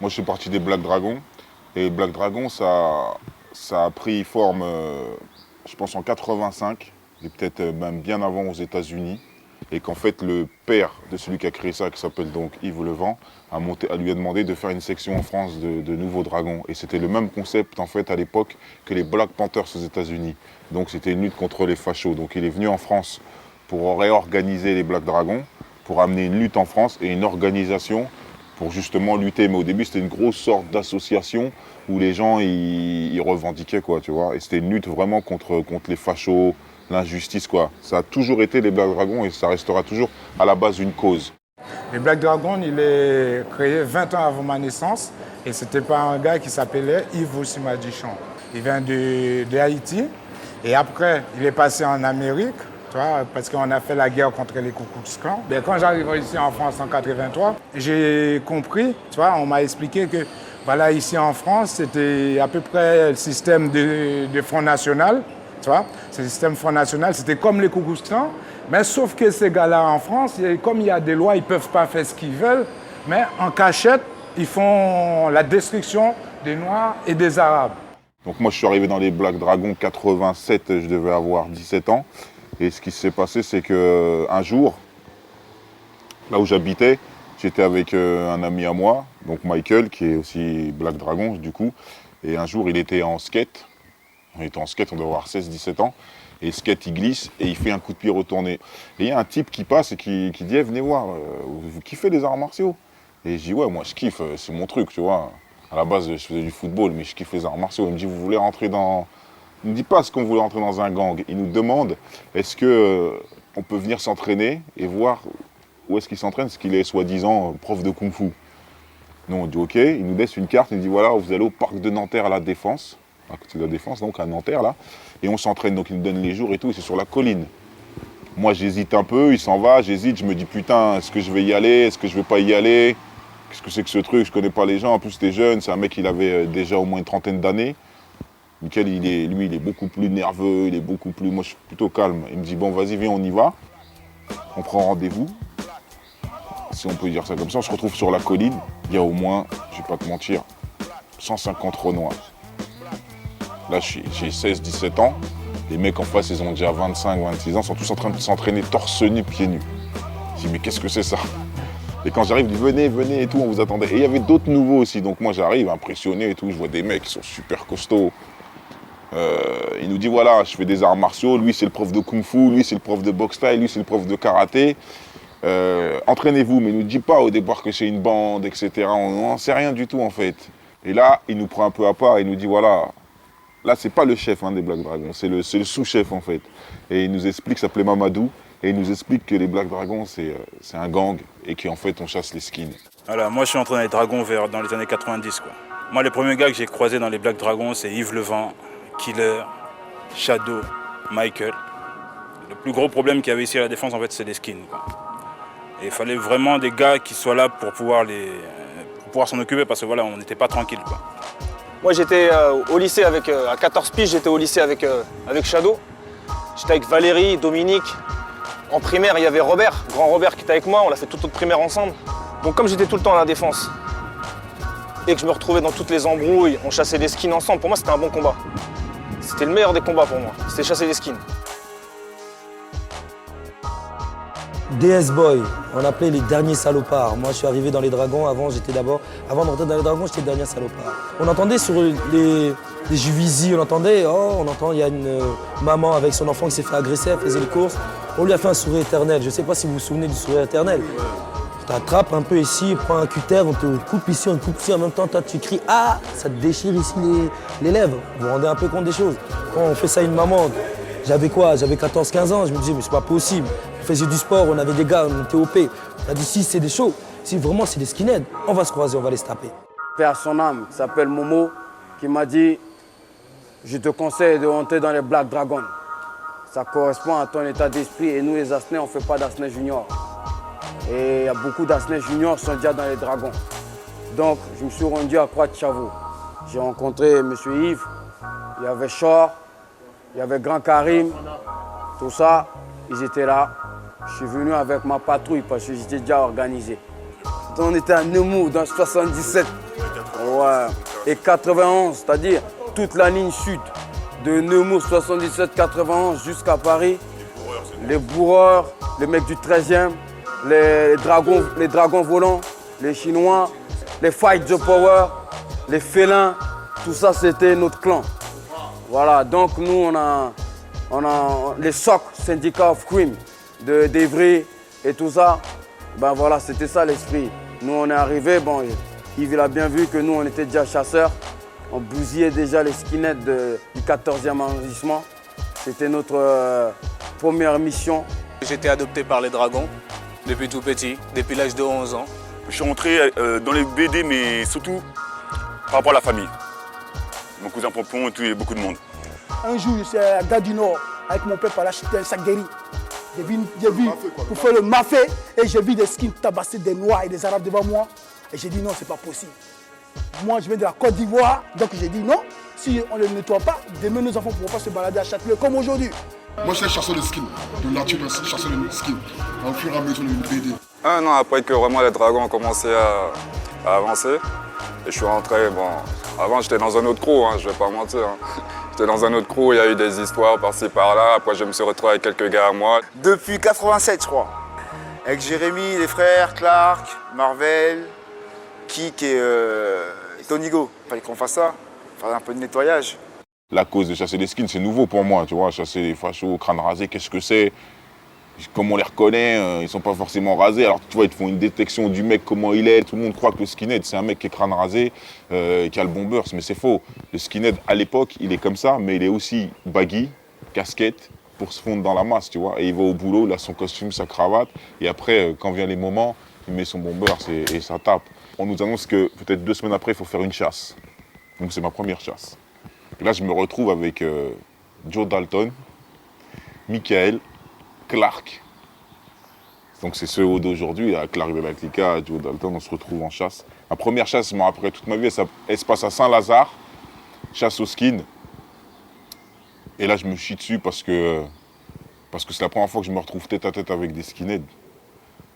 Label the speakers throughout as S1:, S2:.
S1: Moi, je suis parti des Black Dragons. Et Black Dragon, ça a pris forme, je pense, en 85, et peut-être même bien avant aux États-Unis. Et qu'en fait, le père de celui qui a créé ça, qui s'appelle donc Yves Levent, lui a demandé de faire une section en France de nouveaux dragons. Et c'était le même concept, en fait, à l'époque, que les Black Panthers aux États-Unis. Donc, c'était une lutte contre les fachos. Donc, il est venu en France pour réorganiser les Black Dragons, pour amener une lutte en France et une organisation pour justement lutter. Mais au début, c'était une grosse sorte d'association où les gens, ils revendiquaient, quoi, tu vois. Et c'était une lutte vraiment contre les fachos, l'injustice, quoi. Ça a toujours été les Black Dragons et ça restera toujours à la base une cause.
S2: Les Black Dragons, il est créé 20 ans avant ma naissance et c'était par un gars qui s'appelait Yves Simadichon. Il vient de Haïti et après, il est passé en Amérique, tu vois, parce qu'on a fait la guerre contre les Ku Klux Klan. Mais quand j'arrive ici en France en 83, j'ai compris, tu vois, on m'a expliqué que voilà, ici en France, c'était à peu près le système de Front National. Tu vois, ce système Front National, c'était comme les Ku Klux Klan, mais sauf que ces gars-là en France, comme il y a des lois, ils ne peuvent pas faire ce qu'ils veulent, mais en cachette, ils font la destruction des Noirs et des Arabes.
S1: Donc moi, je suis arrivé dans les Black Dragons 87, je devais avoir 17 ans. Et ce qui s'est passé, c'est qu'un jour, là où j'habitais, j'étais avec un ami à moi, donc Michael, qui est aussi Black Dragon, du coup. Et un jour, il était en skate. On était en skate, on doit avoir 16-17 ans. Et skate, il glisse et il fait un coup de pied retourné. Et il y a un type qui passe et qui dit hey, venez voir, vous kiffez les arts martiaux? Et je dis ouais, moi je kiffe, c'est mon truc, tu vois. À la base, je faisais du football, mais je kiffe les arts martiaux. Il me dit vous voulez rentrer dans... Il ne dit pas ce qu'on voulait rentrer dans un gang. Il nous demande est-ce qu'on peut venir s'entraîner et voir où est-ce qu'il s'entraîne, parce qu'il est soi-disant prof de kung-fu. Nous on dit ok, il nous laisse une carte, il nous dit voilà, vous allez au parc de Nanterre à la Défense. À côté de la Défense, donc à Nanterre, là. Et on s'entraîne, donc il nous donne les jours et tout, et c'est sur la colline. Moi, j'hésite un peu, il s'en va, j'hésite, je me dis, putain, est-ce que je vais y aller, est-ce que je vais pas y aller? Qu'est-ce que c'est que ce truc? Je connais pas les gens, en plus, t'es jeune, c'est un mec, il avait déjà au moins une trentaine d'années. Mickaël, lui, il est beaucoup plus nerveux, il est beaucoup plus... Moi, je suis plutôt calme. Il me dit, bon, vas-y, viens, on y va. On prend rendez-vous. Si on peut dire ça comme ça, on se retrouve sur la colline. Il y a au moins, je vais pas te mentir, 150 Renois. Là, j'ai 16-17 ans. Les mecs en face, ils ont déjà 25-26 ans, sont tous en train de s'entraîner torse nu, pieds nus. Je dis, mais qu'est-ce que c'est ça? Et quand j'arrive, ils disent, venez, venez et tout, on vous attendait. Et il y avait d'autres nouveaux aussi. Donc moi, j'arrive impressionné et tout. Je vois des mecs qui sont super costauds. Il nous dit, voilà, je fais des arts martiaux. Lui, c'est le prof de kung-fu. Lui, c'est le prof de boxe style. Lui, c'est le prof de karaté. Entraînez-vous. Mais il ne nous dit pas au départ que c'est une bande, etc. On n'en sait rien du tout, en fait. Et là, il nous prend un peu à part. Il nous dit, voilà... Là, c'est pas le chef des Black Dragons, c'est le sous-chef en fait. Et il nous explique, ça s'appelait Mamadou, et il nous explique que les Black Dragons, c'est un gang et qu'en fait, on chasse les skins.
S3: Voilà, moi, je suis entré dans les Dragons dans les années 90. Quoi. Moi, les premiers gars que j'ai croisés dans les Black Dragons, c'est Yves Levent, Killer, Shadow, Michael. Le plus gros problème qu'il y avait ici à la Défense, en fait, c'est les skins. Quoi. Et il fallait vraiment des gars qui soient là pour pouvoir s'en occuper, parce que voilà, on n'était pas tranquille. Quoi.
S4: Moi j'étais au lycée à 14 piges, j'étais au lycée avec Shadow. J'étais avec Valérie, Dominique. En primaire, il y avait Robert, grand Robert qui était avec moi, on a fait toute notre primaire ensemble. Donc comme j'étais tout le temps à la Défense et que je me retrouvais dans toutes les embrouilles, on chassait des skins ensemble, pour moi c'était un bon combat. C'était le meilleur des combats pour moi, c'était chasser des skins.
S5: DS Boy, on appelait les derniers salopards. Moi, je suis arrivé dans les Dragons, avant d'entrer dans les Dragons, j'étais le dernier salopard. On entendait sur les Juvisy, on entend, il y a une maman avec son enfant qui s'est fait agresser, elle faisait les courses. On lui a fait un sourire éternel. Je ne sais pas si vous vous souvenez du sourire éternel. Tu t'attrapes un peu ici, prends un cutter, on te coupe ici, en même temps, toi tu cries « Ah !» Ça te déchire ici les lèvres. Vous vous rendez un peu compte des choses. Quand on fait ça à une maman, j'avais 14-15 ans, je me disais « Mais c'est pas possible ». On faisait du sport, on avait des gars, on était OP. On a dit si c'est des shows, si vraiment c'est des skinheads, on va se croiser, on va les se taper.
S6: Père son âme, qui s'appelle Momo, qui m'a dit je te conseille de rentrer dans les Black Dragons. Ça correspond à ton état d'esprit et nous les Asnais, on ne fait pas d'Asnais junior. Et il y a beaucoup d'Asnais juniors qui sont déjà dans les Dragons. Donc je me suis rendu à Croix-de-Chavaux. J'ai rencontré M. Yves, il y avait Chor, il y avait Grand Karim, tout ça, ils étaient là. Je suis venu avec ma patrouille parce que j'étais déjà organisé. On était à Nemours dans le 77. Ouais. Et 91, c'est-à-dire toute la ligne sud, de Nemours 77-91 jusqu'à Paris. Les bourreurs, les mecs du 13e, les dragons volants, les Chinois, les Fight the Power, les félins, tout ça c'était notre clan. Voilà, donc nous on a les SOC, Syndicat of Crime, d'Evry et tout ça. Ben voilà, c'était ça l'esprit. Nous on est arrivés, bon, Yves il a bien vu que nous on était déjà chasseurs. On bousillait déjà les skinheads du 14e arrondissement. C'était notre première mission.
S7: J'étais adopté par les Dragons depuis tout petit, depuis l'âge de 11 ans.
S8: Je suis rentré dans les BD, mais surtout par rapport à la famille. Mon cousin Pompon et tout, il y a beaucoup de monde.
S9: Un jour, c'est un gars du Nord, avec mon père, là, j'étais un sac guéri. J'ai vu pour faire le mafé, et j'ai vu des skins tabasser des Noirs et des Arabes devant moi. Et j'ai dit non, c'est pas possible. Moi, je viens de la Côte d'Ivoire, donc j'ai dit non, si on ne le nettoie pas, demain nos enfants ne pourront pas se balader à Châtelet comme aujourd'hui.
S10: Moi, je suis chasseur de skins, de nature, chasseur de skins, au fur et à mesure de BD.
S11: Un an après que vraiment les Dragons ont commencé à avancer, et je suis rentré, bon, avant j'étais dans un autre crew, hein, je vais pas mentir. Hein. J'étais dans un autre crew, il y a eu des histoires par-ci par-là, après je me suis retrouvé avec quelques gars à moi.
S12: Depuis 87, je crois. Avec Jérémy, les frères, Clark, Marvel, Kik et Tonigo. Il fallait qu'on fasse ça, faire un peu de nettoyage.
S1: La cause de chasser les skins, c'est nouveau pour moi, tu vois. Chasser les fachos, crâne rasé, qu'est-ce que c'est? Comme on les reconnaît, ils sont pas forcément rasés. Alors tu vois, ils te font une détection du mec, comment il est. Tout le monde croit que le skinhead, c'est un mec qui est crâne rasé, qui a le bon burst, mais c'est faux. Le skinhead, à l'époque, il est comme ça, mais il est aussi baggy, casquette, pour se fondre dans la masse, tu vois. Et il va au boulot, il a son costume, sa cravate. Et après, quand viennent les moments, il met son bon burst et ça tape. On nous annonce que peut-être 2 semaines après, il faut faire une chasse. Donc c'est ma première chasse. Et là, je me retrouve avec Joe Dalton, Michael, Clark. Donc c'est ceux d'aujourd'hui, Clark de la Clica, Joe Dalton, on se retrouve en chasse. Ma première chasse, je m'en rappellerai toute ma vie, elle se passe à Saint-Lazare, chasse au skin. Et là, je me chie dessus parce que c'est la première fois que je me retrouve tête à tête avec des skinheads.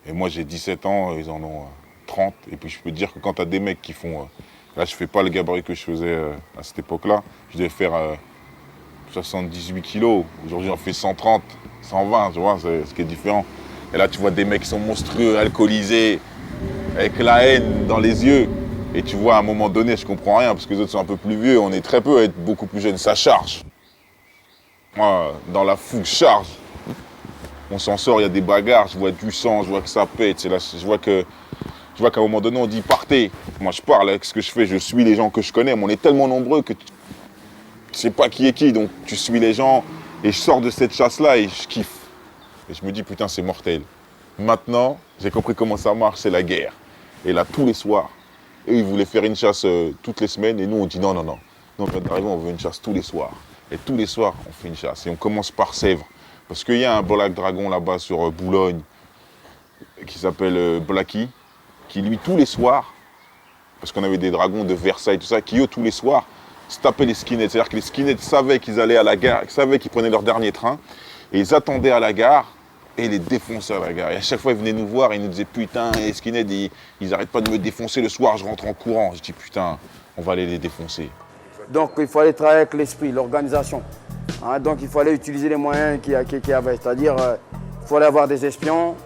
S1: Et moi, j'ai 17 ans, ils en ont 30. Et puis je peux te dire que quand t'as des mecs qui font... là, je fais pas le gabarit que je faisais à cette époque-là. Je devais faire 78 kilos. Aujourd'hui, j'en fais 130, 120, tu vois, c'est ce qui est différent. Et là, tu vois des mecs qui sont monstrueux, alcoolisés, avec la haine dans les yeux. Et tu vois, à un moment donné, je comprends rien, parce que les autres sont un peu plus vieux. On est très peu à être beaucoup plus jeunes. Ça charge. Moi, dans la fougue, charge. On s'en sort, il y a des bagarres, je vois du sang, je vois que ça pète. Là, je vois qu'à un moment donné, on dit partez. Moi, je parle avec ce que je fais, je suis les gens que je connais. Mais on est tellement nombreux que tu sais pas qui est qui. Donc, tu suis les gens et je sors de cette chasse-là et je kiffe. Et je me dis, putain, c'est mortel. Maintenant, j'ai compris comment ça marche, c'est la guerre. Et là, tous les soirs, eux, ils voulaient faire une chasse toutes les semaines. Et nous, on dit non. Nous, on vient d'arriver, on veut une chasse tous les soirs. Et tous les soirs, on fait une chasse. Et on commence par Sèvres. Parce qu'il y a un Black Dragon là-bas sur Boulogne qui s'appelle Blacky, qui lui, tous les soirs, parce qu'on avait des dragons de Versailles, tout ça, qui eux, tous les soirs, se tapaient les skinheads. C'est-à-dire que les skinheads savaient qu'ils allaient à la gare, savaient qu'ils prenaient leur dernier train, et ils attendaient à la gare, et les défonçaient à la gare. Et à chaque fois, ils venaient nous voir, et ils nous disaient, putain, les skinheads, ils arrêtent pas de me défoncer le soir, je rentre en courant. Je dis, putain, on va aller les défoncer.
S6: Donc il fallait travailler avec l'esprit, l'organisation. Hein, donc il fallait utiliser les moyens qu'il y avait. C'est-à-dire, il fallait avoir des espions,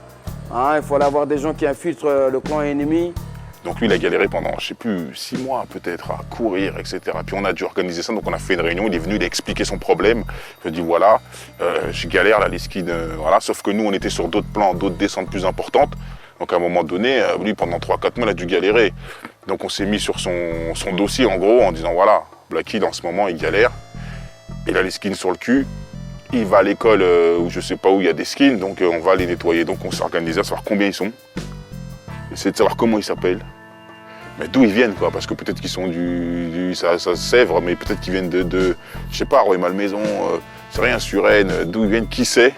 S6: hein, il fallait avoir des gens qui infiltrent le clan ennemi.
S1: Donc lui, il a galéré pendant, je sais plus, 6 mois peut-être, à courir, etc. Puis on a dû organiser ça, donc on a fait une réunion, il est venu, il a expliqué son problème. Je lui ai dit, voilà, je galère, là, les skins, voilà. Sauf que nous, on était sur d'autres plans, d'autres descentes plus importantes. Donc à un moment donné, lui, pendant 3-4 mois, il a dû galérer. Donc on s'est mis sur son dossier, en gros, en disant, voilà, Blacky, en ce moment, il galère. Il a les skins sur le cul. Il va à l'école où je sais pas où il y a des skins, donc on va les nettoyer. Donc on s'est organisé à savoir combien ils sont. Essayer de savoir comment ils s'appellent. Mais d'où ils viennent, quoi, parce que peut-être qu'ils sont ça Sèvres, mais peut-être qu'ils viennent de je sais pas, Rueil-Malmaison, c'est rien, Suresnes, d'où ils viennent, qui sait,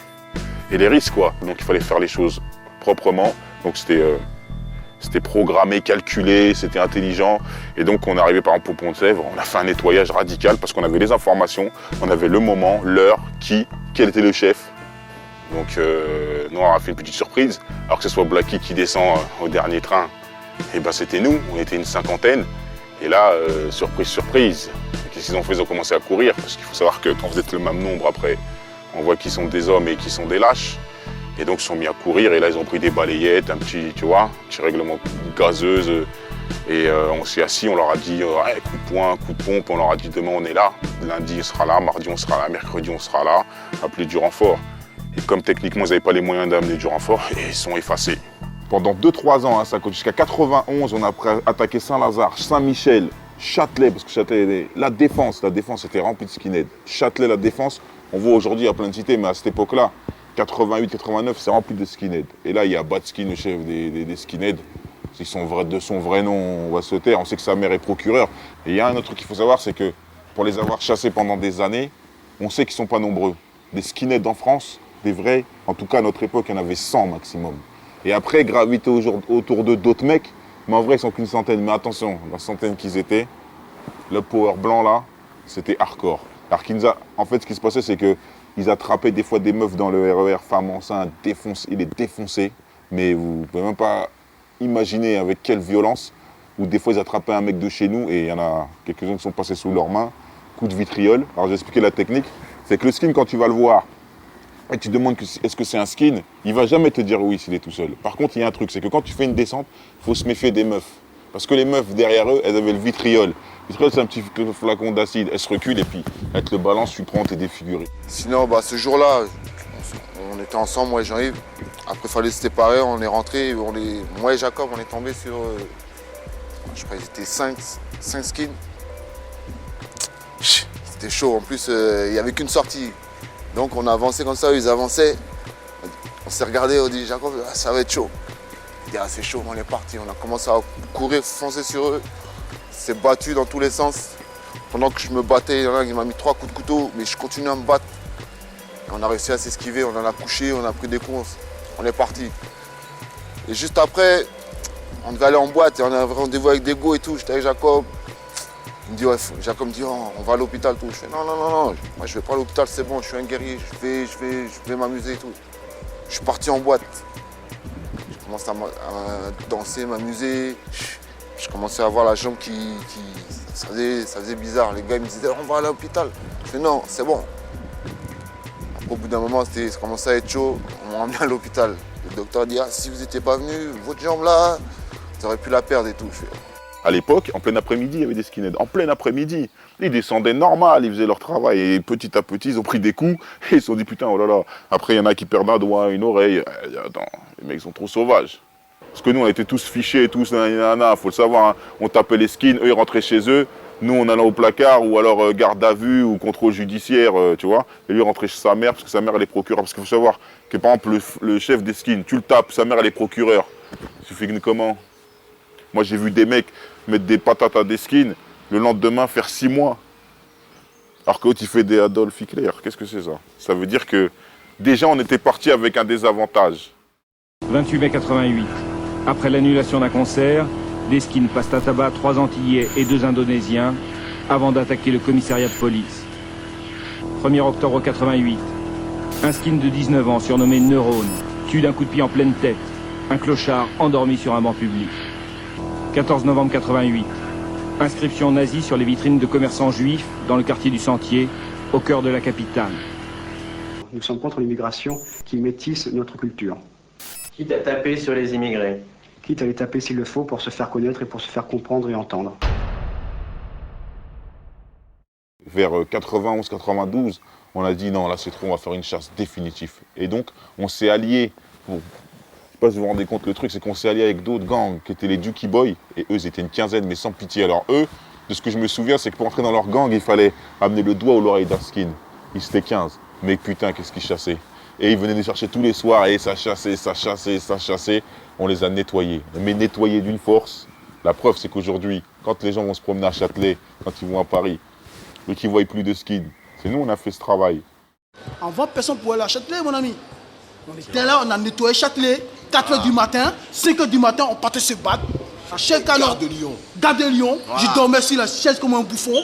S1: et les risques, quoi. Donc il fallait faire les choses proprement. Donc c'était programmé, calculé, c'était intelligent. Et donc on est arrivé par exemple au Pont de Sèvres, on a fait un nettoyage radical parce qu'on avait les informations, on avait le moment, l'heure, quel était le chef. Donc nous on a fait une petite surprise, alors que ce soit Blacky qui descend au dernier train, et ben c'était nous, on était une cinquantaine. Et là, surprise, surprise, qu'est-ce qu'ils ont fait? Ils ont commencé à courir, parce qu'il faut savoir que quand vous êtes le même nombre, après, on voit qu'ils sont des hommes et qu'ils sont des lâches. Et donc, ils se sont mis à courir, et là, ils ont pris des balayettes, un petit, tu vois, petit règlement gazeuse. Et on s'est assis, on leur a dit ouais, coup de poing, coup de pompe, on leur a dit demain on est là, lundi on sera là, mardi on sera là, mercredi on sera là, appelez du renfort. Et comme techniquement ils n'avaient pas les moyens d'amener du renfort, ils sont effacés. Pendant 2-3 ans, hein, ça coûte jusqu'à 91, on a attaqué Saint-Lazare, Saint-Michel, Châtelet, parce que Châtelet, la défense était remplie de skinheads. Châtelet, la défense, on voit aujourd'hui à plein de cités, mais à cette époque-là, 88-89, c'est rempli de skinheads. Et là, il y a Batskin, le chef des skinheads. De son vrai nom, on va se taire. On sait que sa mère est procureure. Et il y a un autre truc qu'il faut savoir, c'est que pour les avoir chassés pendant des années, on sait qu'ils ne sont pas nombreux. Des skinheads en France, des vrais, en tout cas à notre époque, il y en avait 100 maximum. Et après, gravité autour d'eux d'autres mecs, mais en vrai, ils sont qu'une centaine. Mais attention, la centaine qu'ils étaient, le power blanc là, c'était hardcore. Alors en fait, ce qui se passait, c'est qu'ils attrapaient des fois des meufs dans le RER, femmes enceintes, il les défonçaient. Mais vous ne pouvez même pas imaginer avec quelle violence, où des fois ils attrapaient un mec de chez nous et il y en a quelques-uns qui sont passés sous leurs mains, coup de vitriol. Alors j'ai expliqué la technique, c'est que le skin, quand tu vas le voir et tu demandes est-ce que c'est un skin, il va jamais te dire oui s'il est tout seul. Par contre, il y a un truc, c'est que quand tu fais une descente, il faut se méfier des meufs. Parce que les meufs derrière eux, elles avaient le vitriol. Le vitriol, c'est un petit flacon d'acide, elles se reculent et puis elles te le balancent, tu prends, t'es défiguré.
S13: Sinon, ce jour-là, on était ensemble, moi et Jean-Yves. Après, il fallait se séparer, on est rentrés. Moi et Jacob, on est tombés sur, je crois qu'ils étaient 5 skins. C'était chaud. En plus, il n'y avait qu'une sortie. Donc, on a avancé comme ça, ils avançaient. On s'est regardé, on dit, Jacob, ça va être chaud. Il dit, c'est chaud, on est parti. On a commencé à courir, foncer sur eux. On s'est battu dans tous les sens. Pendant que je me battais, il y en a un qui m'a mis 3 coups de couteau, mais je continue à me battre. Et on a réussi à s'esquiver, on en a couché, on a pris des coups, on est parti. Et juste après, on devait aller en boîte et on avait rendez-vous avec des go et tout. J'étais avec Jacob. Il me dit, ouais, Jacob me dit, oh, on va à l'hôpital tout. Je fais non, moi je vais pas à l'hôpital, c'est bon, je suis un guerrier, je vais m'amuser et tout. Je suis parti en boîte. Je commence à danser, m'amuser. Je commençais à voir la jambe ça faisait bizarre. Les gars ils me disaient, on va à l'hôpital. Je fais non, c'est bon. Au bout d'un moment, ça commençait à être chaud, on m'a emmené à l'hôpital. Le docteur dit, si vous n'étiez pas venu, votre jambe là, vous auriez pu la perdre et tout.
S1: À l'époque, en plein après-midi, il y avait des skinheads. En plein après-midi, ils descendaient normal, ils faisaient leur travail. Et petit à petit, ils ont pris des coups et ils se sont dit, putain, oh là là. Après, il y en a qui perdent un doigt, une oreille. Attends, les mecs sont trop sauvages. Parce que nous, on était tous fichés, tous, il faut le savoir. Hein. On tapait les skins, eux, ils rentraient chez eux. Nous, on allait au placard ou alors garde à vue ou contrôle judiciaire, tu vois. Et lui, rentrait chez sa mère parce que sa mère, elle est procureure. Parce qu'il faut savoir que, par exemple, le chef des skins, tu le tapes, sa mère, elle est procureure. Il suffit que comment? Moi, j'ai vu des mecs mettre des patates à des skins, le lendemain, faire 6 mois. Alors que l'autre, il fait des Adolf Hitler. Qu'est-ce que c'est ça? Ça veut dire que, déjà, on était parti avec un désavantage.
S14: 28 mai 88. Après l'annulation d'un concert, des skins passent à tabac 3 Antillais et 2 Indonésiens avant d'attaquer le commissariat de police. 1er octobre 88. Un skin de 19 ans surnommé Neurone tue d'un coup de pied en pleine tête un clochard endormi sur un banc public. 14 novembre 88. Inscription nazie sur les vitrines de commerçants juifs dans le quartier du Sentier, au cœur de la capitale.
S15: Nous sommes contre l'immigration qui métisse notre culture.
S16: Quitte à taper sur les immigrés.
S15: Quitte à les taper s'il le faut pour se faire connaître et pour se faire comprendre et entendre.
S1: Vers 91-92, on a dit non, là c'est trop, on va faire une chasse définitive. Et donc, on s'est alliés, je ne sais pas si vous vous rendez compte, le truc c'est qu'on s'est alliés avec d'autres gangs qui étaient les Dookie Boys, et eux ils étaient une quinzaine mais sans pitié. Alors eux, de ce que je me souviens, c'est que pour entrer dans leur gang, il fallait amener le doigt ou l'oreille d'un skin. Ils étaient 15, mais putain qu'est-ce qu'ils chassaient. Et ils venaient nous chercher tous les soirs, et ça chassait, on les a nettoyés. Mais nettoyés d'une force. La preuve, c'est qu'aujourd'hui, quand les gens vont se promener à Châtelet, quand ils vont à Paris, et qu'ils ne voient plus de skins, c'est nous, on a fait ce travail.
S9: En 20 personnes pour aller à Châtelet, mon ami. On était là, on a nettoyé Châtelet, 4 h du matin, 5 h du matin, on partait se battre. À chaque Gare de Lyon. Gare de Lyon, je dormais sur la chaise comme un bouffon.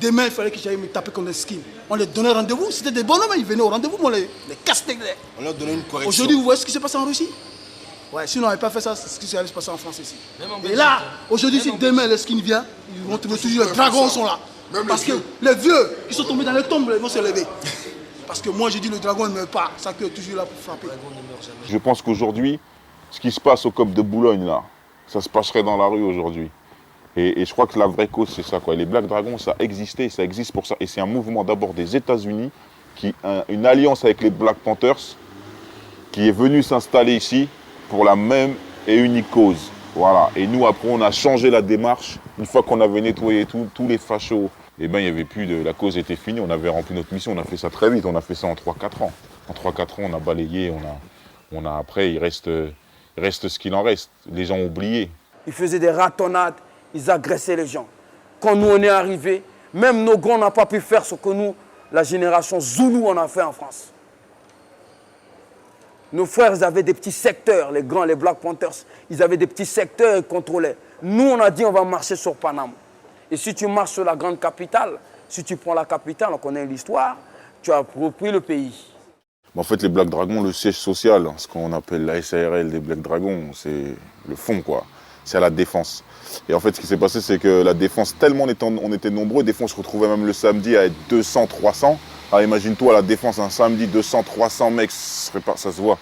S9: Demain, il fallait que j'aille me taper comme des skins. On leur donnait rendez-vous, c'était des bonhommes, ils venaient au rendez-vous, on les cassait.
S17: On leur donnait une correction.
S9: Aujourd'hui, vous voyez ce qui s'est passé en Russie? Ouais, sinon on n'avait pas fait ça, c'est ce qui allait se passer en France ici. Et là, aujourd'hui, si demain le skin vient, ils vont trouver toujours les dragons sont là. Parce que les vieux qui sont tombés dans les tombes, ils vont se lever. Parce que moi, je dis le dragon ne meurt pas, ça queue est toujours là pour frapper.
S1: Je pense qu'aujourd'hui, ce qui se passe au COP de Boulogne, là, ça se passerait dans la rue aujourd'hui. Et je crois que la vraie cause, c'est ça, quoi. Les Black Dragons, ça existait, ça existe pour ça. Et c'est un mouvement d'abord des États-Unis, une alliance avec les Black Panthers, qui est venu s'installer ici pour la même et unique cause. Voilà. Et nous, après, on a changé la démarche. Une fois qu'on avait nettoyé tous les fachos, eh ben, il n'y avait plus de... La cause était finie, on avait rempli notre mission, on a fait ça très vite, on a fait ça en 3-4 ans. En 3-4 ans, on a balayé, après, il reste ce qu'il en reste. Les gens ont oublié.
S6: Ils faisaient des ratonnades, ils agressaient les gens. Quand nous, on est arrivés, même nos grands n'ont pas pu faire ce que nous, la génération Zoulou, on a fait en France. Nos frères, ils avaient des petits secteurs, les grands, les Black Panthers, ils avaient des petits secteurs, ils contrôlaient. Nous, on a dit, on va marcher sur Paname. Et si tu marches sur la grande capitale, si tu prends la capitale, on connaît l'histoire, tu appropries le pays.
S1: En fait, les Black Dragons, le siège social, ce qu'on appelle la SARL des Black Dragons, c'est le fond, quoi. C'est à la Défense. Et en fait, ce qui s'est passé, c'est que la Défense, tellement on était nombreux, des fois, on se retrouvait même le samedi à être 200, 300. Alors imagine-toi, la Défense, un samedi, 200, 300 mecs, ça se voit.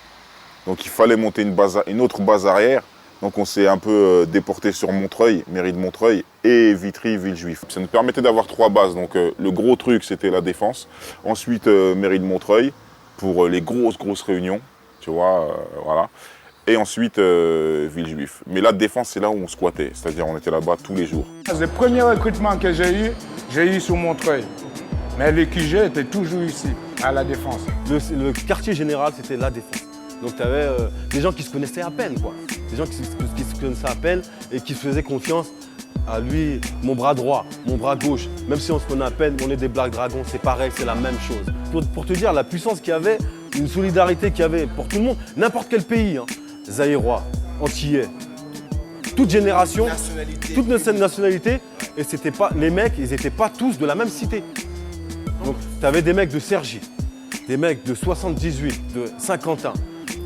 S1: Donc il fallait monter une autre base arrière. Donc on s'est un peu déporté sur Montreuil, mairie de Montreuil, et Vitry, Villejuif. Ça nous permettait d'avoir 3 bases. Donc le gros truc, c'était la Défense. Ensuite, mairie de Montreuil, pour les grosses réunions, tu vois, voilà. Et ensuite, Villejuif. Mais la Défense, c'est là où on squattait. C'est-à-dire, on était là-bas tous les jours.
S2: Le premier recrutement que j'ai eu sur Montreuil. Mais les QG étaient toujours ici, à la Défense.
S17: Le quartier général, c'était la Défense. Donc tu avais des gens qui se connaissaient à peine, quoi. Des gens qui se connaissaient à peine et qui se faisaient confiance à lui, mon bras droit, mon bras gauche. Même si on se connaît à peine, on est des Black Dragons, c'est pareil, c'est la même chose. Pour te dire la puissance qu'il y avait, une solidarité qu'il y avait pour tout le monde, n'importe quel pays, hein. Zaïrois, Antillais, toute génération, toute nationalité, et c'était pas, les mecs, ils n'étaient pas tous de la même cité. Donc tu avais des mecs de Cergy, des mecs de 78, de Saint-Quentin,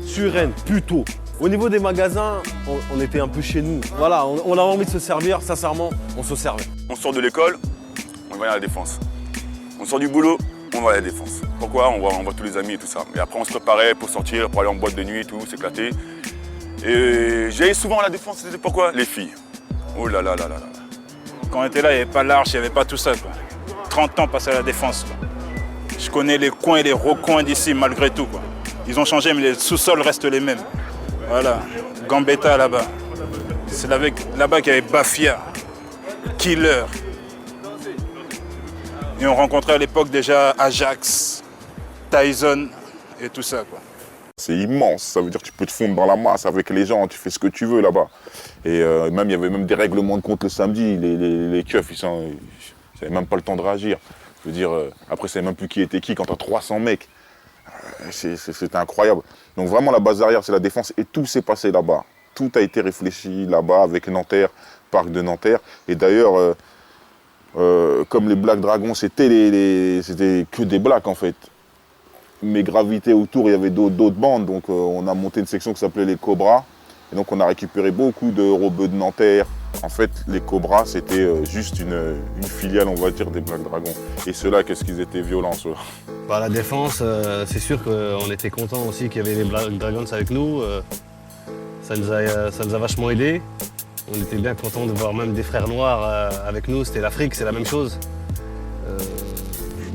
S17: Suresnes, Puteaux. Au niveau des magasins, on était un peu chez nous. Voilà, on avait envie de se servir, sincèrement, on se servait.
S8: On sort de l'école, on va à la Défense. On sort du boulot, on va à la Défense. Pourquoi? On voit tous les amis et tout ça. Et après on se préparait pour sortir, pour aller en boîte de nuit et tout, s'éclater. Et j'allais souvent à la Défense, c'était pourquoi? Les filles. Oh là là là là là.
S3: Quand on était là, il n'y avait pas l'arche, il n'y avait pas tout ça, quoi. 30 ans passés à la Défense, quoi. Je connais les coins et les recoins d'ici, malgré tout, quoi. Ils ont changé, mais les sous-sols restent les mêmes. Voilà, Gambetta là-bas. C'est là-bas qu'il y avait Bafia, Killer. Et on rencontrait à l'époque déjà Ajax, Tyson et tout ça, quoi.
S1: C'est immense, ça veut dire que tu peux te fondre dans la masse avec les gens, tu fais ce que tu veux là-bas. Et même il y avait même des règlements de compte le samedi, les keufs, ils n'avaient même pas le temps de réagir. Je veux dire, après, c'est même plus qui était qui quand t'as 300 mecs. C'était incroyable. Donc vraiment, la base arrière, c'est la Défense et tout s'est passé là-bas. Tout a été réfléchi là-bas avec Nanterre, parc de Nanterre. Et d'ailleurs, comme les Black Dragons, c'était que des Blacks en fait. Mais gravité autour, il y avait d'autres bandes. Donc on a monté une section qui s'appelait les Cobras. Et donc on a récupéré beaucoup de robeux de Nanterre. En fait, les Cobras, c'était juste une filiale, on va dire, des Black Dragons. Et ceux-là, qu'est-ce qu'ils étaient violents, ceux-là.
S18: Bah, la Défense, c'est sûr qu'on était contents aussi qu'il y avait les Black Dragons avec nous. Ça nous a vachement aidés. On était bien contents de voir même des frères noirs avec nous. C'était l'Afrique, c'est la même chose.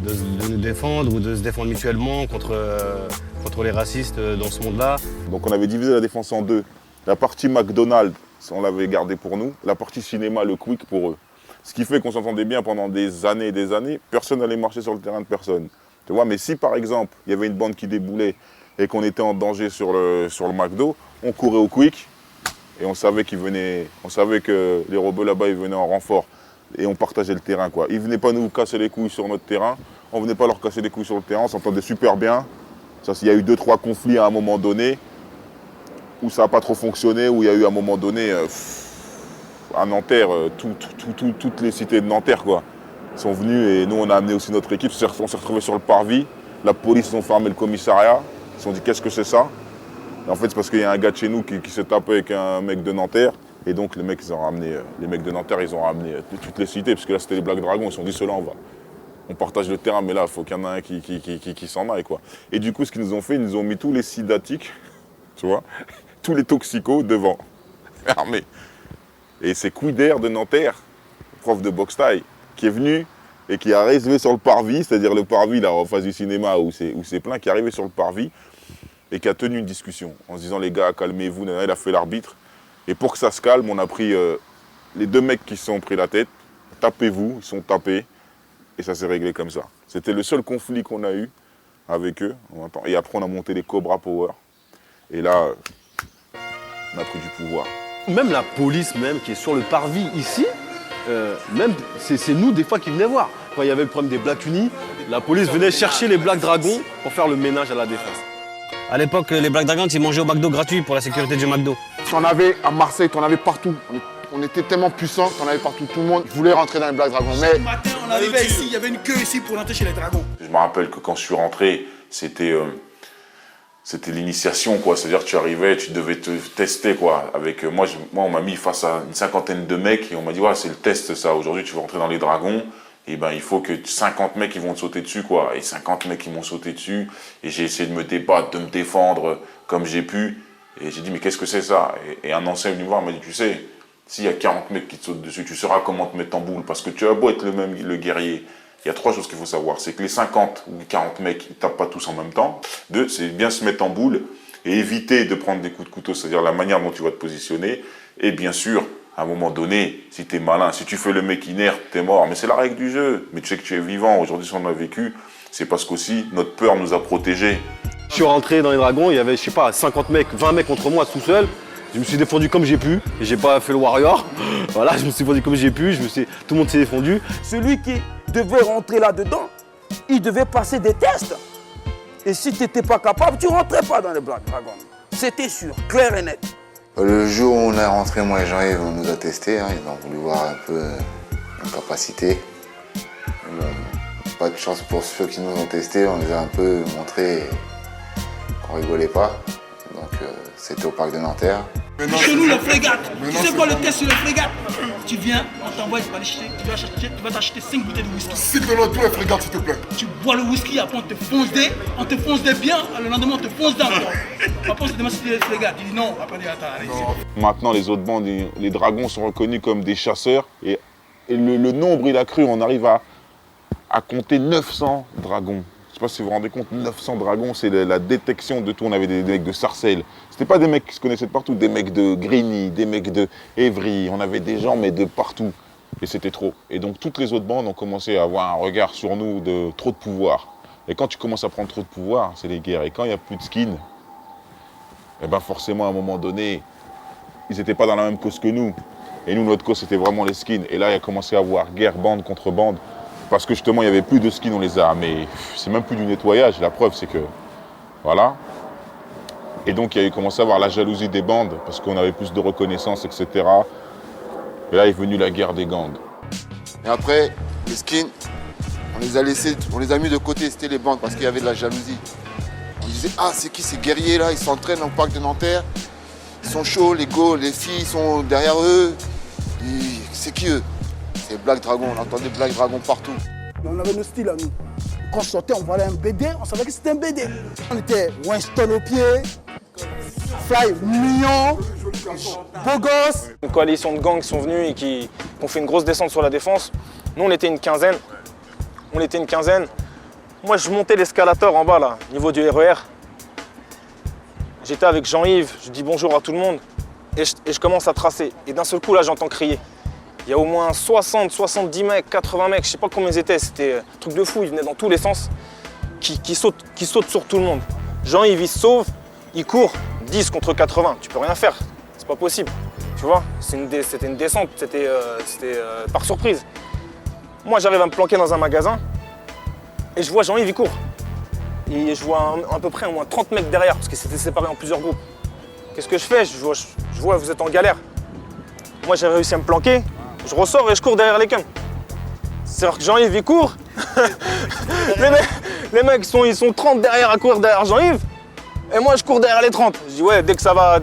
S18: De nous défendre ou de se défendre mutuellement contre les racistes dans ce monde-là.
S1: Donc on avait divisé la Défense en deux. La partie McDonald's, on l'avait gardée pour nous. La partie cinéma, le Quick, pour eux. Ce qui fait qu'on s'entendait bien pendant des années et des années. Personne n'allait marcher sur le terrain de personne. Tu vois, mais si par exemple, il y avait une bande qui déboulait et qu'on était en danger sur le McDo, on courait au Quick et on savait que les robots là-bas, ils venaient en renfort. Et on partageait le terrain, quoi. Ils venaient pas nous casser les couilles sur notre terrain. On venait pas leur casser les couilles sur le terrain. On s'entendait super bien. Il y a eu 2-3 conflits à un moment donné où ça n'a pas trop fonctionné, où il y a eu à un moment donné, à Nanterre, toutes les cités de Nanterre, quoi, sont venues et nous, on a amené aussi notre équipe. On s'est retrouvés sur le parvis. La police, ils ont fermé le commissariat. Ils se sont dit, qu'est-ce que c'est ça? Et en fait, c'est parce qu'il y a un gars de chez nous qui s'est tapé avec un mec de Nanterre. Et donc les mecs, les mecs de Nanterre, ils ont ramené toutes les cités, parce que là c'était les Black Dragons, ils se sont dit ceux-là on partage le terrain, mais là il faut qu'il y en ait un qui s'en aille quoi. Et du coup ce qu'ils nous ont fait, ils nous ont mis tous les sidatiques, tu vois, tous les toxicos devant, fermés. Et c'est Couider de Nanterre, prof de boxe thaï, qui est venu et qui a arrivé sur le parvis, c'est-à-dire le parvis là en face du cinéma où c'est plein, qui est arrivé sur le parvis et qui a tenu une discussion en se disant les gars calmez-vous, il a fait l'arbitre. Et pour que ça se calme, on a pris les deux mecs qui se sont pris la tête, tapez-vous, ils sont tapés, et ça s'est réglé comme ça. C'était le seul conflit qu'on a eu avec eux. Et après, on a monté les Cobra Power. Et là, on a pris du pouvoir.
S17: Même la police même qui est sur le parvis ici, même c'est nous des fois qui venaient voir. Quand il y avait le problème des Black Unis, la police venait chercher les Black Dragons pour faire le ménage à la défense.
S18: À l'époque, les Black Dragons, ils mangeaient au McDo gratuit pour la sécurité du McDo.
S13: Tu en avais à Marseille, tu en avais partout. On était tellement puissants, tu en avais partout. Tout le monde voulait rentrer dans les Black Dragons. Mais
S9: Ce matin, on arrivait ici, il y avait une queue ici pour rentrer chez les Dragons.
S1: Je me rappelle que quand je suis rentré, c'était l'initiation, quoi. C'est-à-dire que tu arrivais, tu devais te tester, quoi. Avec moi, on m'a mis face à une cinquantaine de mecs et on m'a dit, ouais, c'est le test, ça. Aujourd'hui, tu vas rentrer dans les Dragons. Et ben, il faut que 50 mecs ils vont te sauter dessus, quoi. Et 50 mecs ils m'ont sauté dessus. Et j'ai essayé de me débattre, de me défendre comme j'ai pu. Et j'ai dit, mais qu'est-ce que c'est ça? Et un ancien est venu me voir, m'a dit, tu sais, s'il y a 40 mecs qui te sautent dessus, tu sauras comment te mettre en boule. Parce que tu as beau être le guerrier. Il y a 3 choses qu'il faut savoir. C'est que les 50 ou 40 mecs, ils ne tapent pas tous en même temps. 2, c'est bien se mettre en boule et éviter de prendre des coups de couteau, c'est-à-dire la manière dont tu vas te positionner. Et bien sûr, à un moment donné, si tu es malin, si tu fais le mec inerte, tu es mort. Mais c'est la règle du jeu. Mais tu sais que tu es vivant. Aujourd'hui, si on a vécu, c'est parce qu'aussi notre peur nous a protégés.
S17: Je suis rentré dans les Dragons, il y avait, je sais pas, 50 mecs, 20 mecs contre moi tout seul. Je me suis défendu comme j'ai pu. Et j'ai pas fait le warrior. Voilà, je me suis défendu comme j'ai pu. Tout le monde s'est défendu.
S6: Celui qui devait rentrer là-dedans, il devait passer des tests. Et si tu n'étais pas capable, tu ne rentrais pas dans les Black Dragons. C'était sûr, clair et net.
S13: le jour où on est rentré, moi et Jean-Yves, on nous a testés. Ils ont voulu voir un peu nos capacités. Bon, pas de chance pour ceux qui nous ont testés. On les a un peu montré qu'on rigolait pas. Donc c'était au parc de Nanterre.
S9: Chez nous, le frégate. Tu sais quoi le test sur le frégate? Tu viens, on t'envoie, tu vas t'acheter 5 bouteilles de whisky.
S10: S'il te plaît, le frégate, s'il te plaît.
S9: Tu bois le whisky, après on te fonce des bien, le lendemain on te fonce d'un. Après on se demande si tu es le frégate. Il dit non, après on dit attends, allez.
S1: Maintenant, les autres bandes, les dragons sont reconnus comme des chasseurs. Et le nombre, il a cru, on arrive à compter 900 dragons. Je ne sais pas si vous vous rendez compte, 900 dragons, c'est la détection de tout. On avait des mecs de Sarcelles. C'était pas des mecs qui se connaissaient de partout, des mecs de Grigny, des mecs de Évry. On avait des gens, mais de partout. Et c'était trop. Et donc, toutes les autres bandes ont commencé à avoir un regard sur nous de trop de pouvoir. Et quand tu commences à prendre trop de pouvoir, c'est les guerres. Et quand il n'y a plus de skins, eh ben forcément, à un moment donné, ils n'étaient pas dans la même cause que nous. Et nous, notre cause, c'était vraiment les skins. Et là, il a commencé à avoir guerre bande contre bande. Parce que justement, il n'y avait plus de skins, on les a. Mais c'est même plus du nettoyage. La preuve, c'est que... Voilà. Et donc, il y a commencé à avoir la jalousie des bandes, parce qu'on avait plus de reconnaissance, etc. Et là est venue la guerre des gangs.
S13: Et après, les skins, on les a laissés, on les a mis de côté, c'était les bandes, parce qu'il y avait de la jalousie. On disait, ah, c'est qui ces guerriers là? Ils s'entraînent au parc de Nanterre. Ils sont chauds, les go, les filles sont derrière eux. C'est qui eux? C'est Black Dragon, on entendait Black Dragon partout.
S9: On avait nos styles à nous. Quand on sortait, on voyait un BD, on savait que c'était un BD. On était Winston au pied, Fly mignon, beau gosse.
S4: Une coalition de gangs qui sont venus et qui ont fait une grosse descente sur la défense. Nous, on était une quinzaine. Moi, je montais l'escalator en bas, là, au niveau du RER. J'étais avec Jean-Yves, je dis bonjour à tout le monde. Et je commence à tracer. Et d'un seul coup, là, j'entends crier. Il y a au moins 60, 70 mecs, 80 mecs, je sais pas combien ils étaient, c'était un truc de fou, ils venaient dans tous les sens, qui sautent sur tout le monde. Jean-Yves, il se sauve, il court, 10 contre 80, tu peux rien faire, c'est pas possible, tu vois, c'était une descente, c'était par surprise. Moi, j'arrive à me planquer dans un magasin, et je vois Jean-Yves, il court. Et je vois à peu près au moins 30 mecs derrière, parce que c'était séparé en plusieurs groupes. Qu'est-ce que je fais? Je vois, vous êtes en galère. Moi, j'ai réussi à me planquer. Je ressors et je cours derrière les cums. C'est-à-dire que Jean-Yves, il court. les mecs, ils sont 30 derrière à courir derrière Jean-Yves. Et moi, je cours derrière les 30. Je dis, ouais, dès que ça va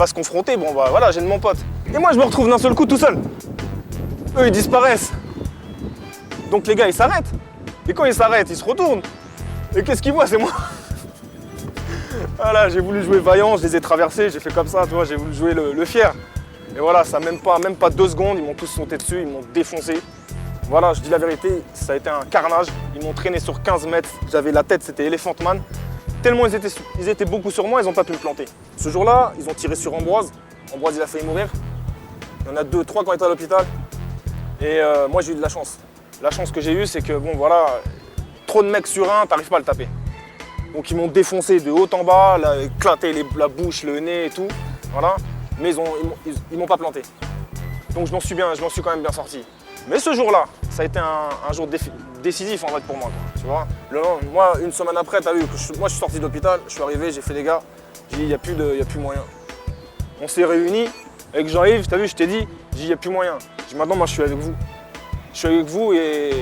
S4: se confronter, bon, bah voilà, j'ai de mon pote. Et moi, je me retrouve d'un seul coup tout seul. Eux, ils disparaissent. Donc les gars, ils s'arrêtent. Et quand ils s'arrêtent, ils se retournent. Et qu'est-ce qu'ils voient? C'est moi. Voilà, j'ai voulu jouer vaillant, je les ai traversés, j'ai fait comme ça, tu vois, j'ai voulu jouer le fier. Et voilà, ça même pas 2 secondes, ils m'ont tous sauté dessus, ils m'ont défoncé. Voilà, je dis la vérité, ça a été un carnage. Ils m'ont traîné sur 15 mètres, j'avais la tête, c'était Elephant Man. Tellement ils étaient beaucoup sur moi, ils n'ont pas pu me planter. Ce jour-là, ils ont tiré sur Ambroise. Ambroise, il a failli mourir. Il y en a 2, 3 qui ont été à l'hôpital. Et moi, j'ai eu de la chance. La chance que j'ai eue, c'est que, bon, voilà, trop de mecs sur un, t'arrives pas à le taper. Donc ils m'ont défoncé de haut en bas, là, éclaté la bouche, le nez et tout, voilà. Mais ils m'ont pas planté. Donc je m'en suis quand même bien sorti. Mais ce jour-là, ça a été un jour décisif en fait pour moi, quoi, tu vois. Moi, une semaine après, t'as vu, moi je suis sorti de l'hôpital, je suis arrivé, j'ai fait les gars, j'ai dit il n'y a plus moyen. On s'est réunis avec Jean-Yves, t'as vu, je t'ai dit, il n'y a plus moyen. J'ai dit maintenant, moi je suis avec vous. Je suis avec vous et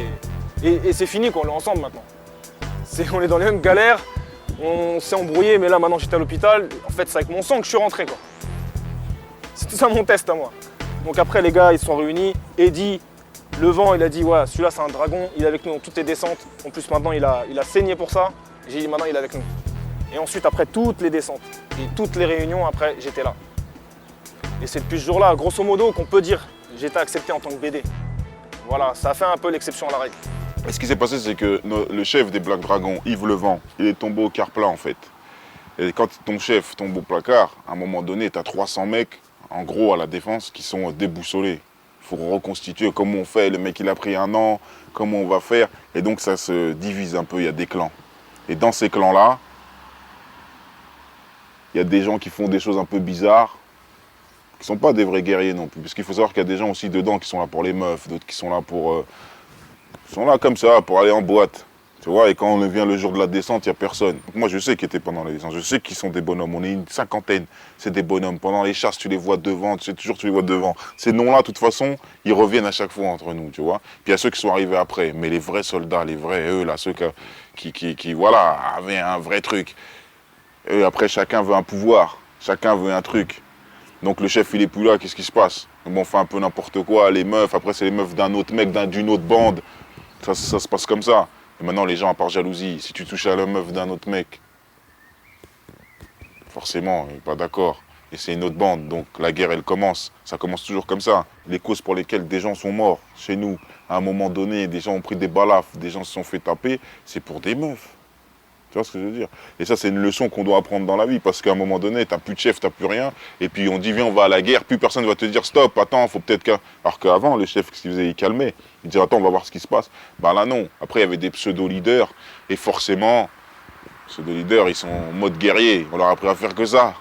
S4: c'est fini, quoi, on est ensemble maintenant. On est dans les mêmes galères, on s'est embrouillé, mais là maintenant j'étais à l'hôpital. En fait, c'est avec mon sang que je suis rentré, quoi. C'était ça mon test à moi. Donc après, les gars, ils se sont réunis. Eddie, Levent, il a dit, ouais, celui-là c'est un dragon, il est avec nous dans toutes les descentes. En plus, maintenant, il a saigné pour ça. J'ai dit, maintenant, il est avec nous. Et ensuite, après toutes les descentes et toutes les réunions, après, j'étais là. Et c'est depuis ce jour-là, grosso modo, qu'on peut dire, j'ai été accepté en tant que BD. Voilà, ça a fait un peu l'exception à la règle.
S1: Et ce qui s'est passé, c'est que le chef des Black Dragons, Yves Levent, il est tombé au quart plat en fait. Et quand ton chef tombe au placard, à un moment donné, tu as 300 mecs, en gros à la défense, qui sont déboussolés. Il faut reconstituer comment on fait, le mec il a pris 1 an, comment on va faire. Et donc ça se divise un peu, il y a des clans. Et dans ces clans-là, il y a des gens qui font des choses un peu bizarres, qui ne sont pas des vrais guerriers non plus. Parce qu'il faut savoir qu'il y a des gens aussi dedans qui sont là pour les meufs, d'autres qui sont là pour... Ils sont là comme ça, pour aller en boîte. Tu vois, et quand on vient le jour de la descente, il n'y a personne. Donc moi, je sais qu'ils étaient pendant la descente. Je sais qu'ils sont des bonhommes. On est une 50aine, c'est des bonhommes. Pendant les chasses, tu les vois devant. Tu sais toujours, tu les vois devant. Ces noms-là, de toute façon, ils reviennent à chaque fois entre nous, tu vois. Puis il y a ceux qui sont arrivés après. Mais les vrais soldats, les vrais, eux, là, ceux qui voilà, avaient un vrai truc. Eux, après, chacun veut un pouvoir. Chacun veut un truc. Donc le chef, il est plus là. Qu'est-ce qui se passe? Bon, on fait un peu n'importe quoi. Les meufs, après, c'est les meufs d'un autre mec, d'une autre bande. Ça se passe comme ça. Et maintenant, les gens, à part jalousie, si tu touches à la meuf d'un autre mec, forcément, il n'est pas d'accord. Et c'est une autre bande, donc la guerre, elle commence. Ça commence toujours comme ça. Les causes pour lesquelles des gens sont morts chez nous, à un moment donné, des gens ont pris des balafres, des gens se sont fait taper, c'est pour des meufs. Tu vois ce que je veux dire? Et ça, c'est une leçon qu'on doit apprendre dans la vie, parce qu'à un moment donné, t'as plus de chef, t'as plus rien, et puis on dit, viens, on va à la guerre, plus personne ne va te dire, stop, attends, faut peut-être qu'un... Alors qu'avant, le chef, ce qu'il faisait, il calmait. Il disait, attends, on va voir ce qui se passe. Ben là, non. Après, il y avait des pseudo-leaders, et forcément, pseudo-leaders, ils sont en mode guerrier. On leur a appris à faire que ça.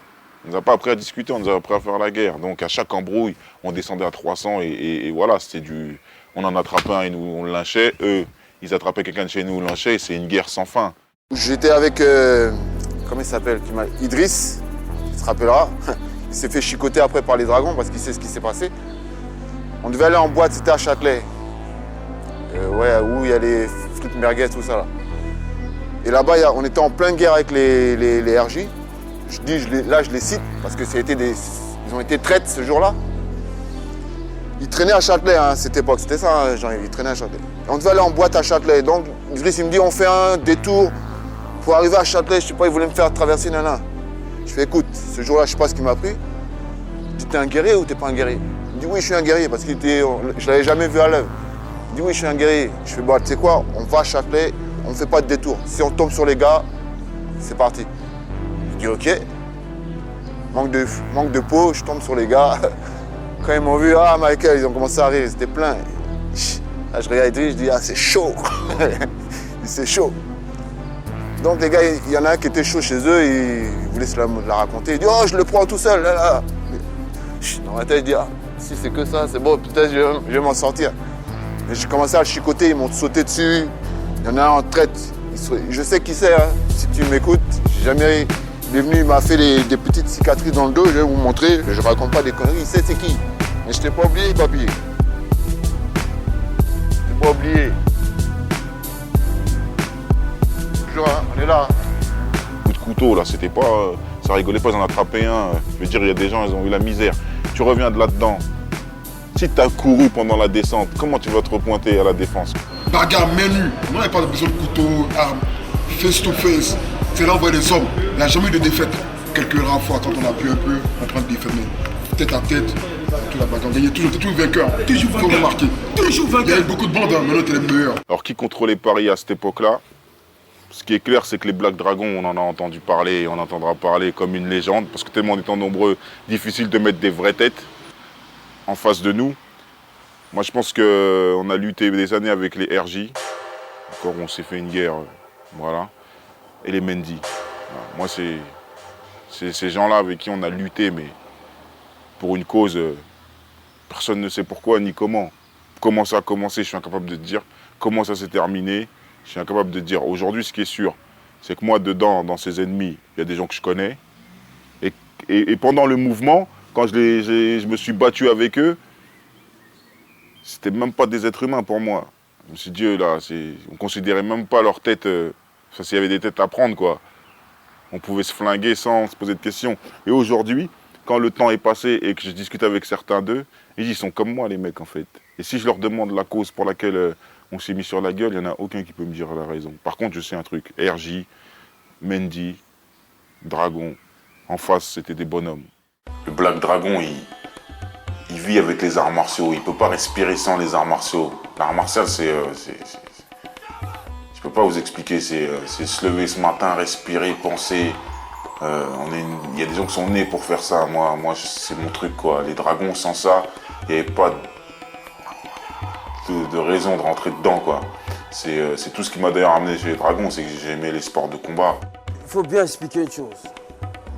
S1: On nous a pas appris à discuter, on nous a appris à faire la guerre. Donc, à chaque embrouille, on descendait à 300, et voilà, c'était du... On en attrapait un et nous, on le lynchait. Eux, ils attrapaient quelqu'un de chez nous, on le lynchait, c'est une guerre sans fin.
S13: J'étais avec, comment il s'appelle, Idriss, tu te rappelleras. Il s'est fait chicoter après par les dragons parce qu'il sait ce qui s'est passé. On devait aller en boîte, c'était à Châtelet. Ouais, où il y a les frites merguez, tout ça là. Et là-bas, on était en pleine guerre avec les RJ. Là, je les cite parce que ils ont été traites ce jour-là. Ils traînaient à Châtelet, hein, cette époque, c'était ça, hein, Jean-Yves, ils traînaient à Châtelet. On devait aller en boîte à Châtelet, donc Idriss, il me dit, on fait un détour pour arriver à Châtelet, je sais pas, il voulait me faire traverser, nana. Je fais, écoute, ce jour-là, je sais pas ce qu'il m'a pris. Je dis, t'es un guerrier ou t'es pas un guerrier? Il me dit, oui, je suis un guerrier, parce que je l'avais jamais vu à l'œuvre. Il me dit, oui, je suis un guerrier. Je fais, bah, tu sais quoi, on va à Châtelet, on ne fait pas de détour. Si on tombe sur les gars, c'est parti. Je dis, ok. Manque de peau, je tombe sur les gars. Quand ils m'ont vu, ah Michael, ils ont commencé à rire, ils étaient pleins. Là, je regarde Idriss, je dis, ah c'est chaud. C'est chaud. Donc les gars, il y en a un qui était chaud chez eux, ils voulaient se la raconter. Il dit, oh je le prends tout seul, là. Dans ma tête, je dis, ah, si c'est que ça, c'est bon, peut-être je vais m'en sortir. Mais j'ai commencé à le chicoter, ils m'ont sauté dessus. Il y en a un en traite. Je sais qui c'est, hein. Si tu m'écoutes, j'ai jamais... Il est venu, il m'a fait des petites cicatrices dans le dos, je vais vous montrer. Je raconte pas des conneries, il sait c'est qui. Mais je t'ai pas oublié, papy. Je t'ai pas oublié. Toujours, hein, on est là.
S1: Coup de couteaux, là, c'était pas... ça rigolait pas, ils en attrapaient un. Je veux dire, il y a des gens, ils ont eu la misère. Tu reviens de là-dedans. Si tu as couru pendant la descente, comment tu vas te repointer à la défense?
S10: Bagarre, main nue. Moi, il n'y a pas besoin de couteau, arme, face to face. C'est là où on voit les hommes. Il n'y a jamais eu de défaite. Quelques rares fois, quand on a pu un peu, on prend des défaites. Tête à tête, toute la bagarre. On gagne toujours, t'es toujours vainqueur. Toujours vainqueur. Faut remarquer. Toujours vainqueur. Il y a eu beaucoup de bandes, hein. Maintenant, t'es les meilleurs.
S1: Alors, qui contrôlait Paris à cette époque-là? Ce qui est clair, c'est que les Black Dragons, on en a entendu parler et on entendra parler comme une légende, parce que tellement on étant nombreux, difficile de mettre des vraies têtes en face de nous. Moi, je pense qu'on a lutté des années avec les RJ, encore on s'est fait une guerre, voilà, et les Mendy. Voilà. Moi, c'est ces gens-là avec qui on a lutté, mais pour une cause, personne ne sait pourquoi ni comment. Comment ça a commencé, je suis incapable de te dire. Comment ça s'est terminé, je suis incapable de te dire. Aujourd'hui, ce qui est sûr, c'est que moi, dedans, dans ces ennemis, il y a des gens que je connais. Et pendant le mouvement, quand je me suis battu avec eux, c'était même pas des êtres humains pour moi. Je me suis dit, là, on considérait même pas leur tête. Enfin, s'il y avait des têtes à prendre, quoi. On pouvait se flinguer sans se poser de questions. Et aujourd'hui, quand le temps est passé et que je discute avec certains d'eux, ils sont comme moi, les mecs, en fait. Et si je leur demande la cause pour laquelle on s'est mis sur la gueule, il n'y en a aucun qui peut me dire la raison. Par contre, je sais un truc. RJ, Mendy, Dragon, en face, c'était des bonhommes. Le Black Dragon, il vit avec les arts martiaux. Il ne peut pas respirer sans les arts martiaux. L'art martial, je peux pas vous expliquer. C'est se lever ce matin, respirer, penser. Il y a des gens qui sont nés pour faire ça. Moi c'est mon truc, quoi. Les dragons, sans ça, il n'y avait pas de raison de rentrer dedans, quoi. C'est tout ce qui m'a d'ailleurs amené chez les dragons, c'est que j'ai aimé les sports de combat.
S6: Il faut bien expliquer une chose.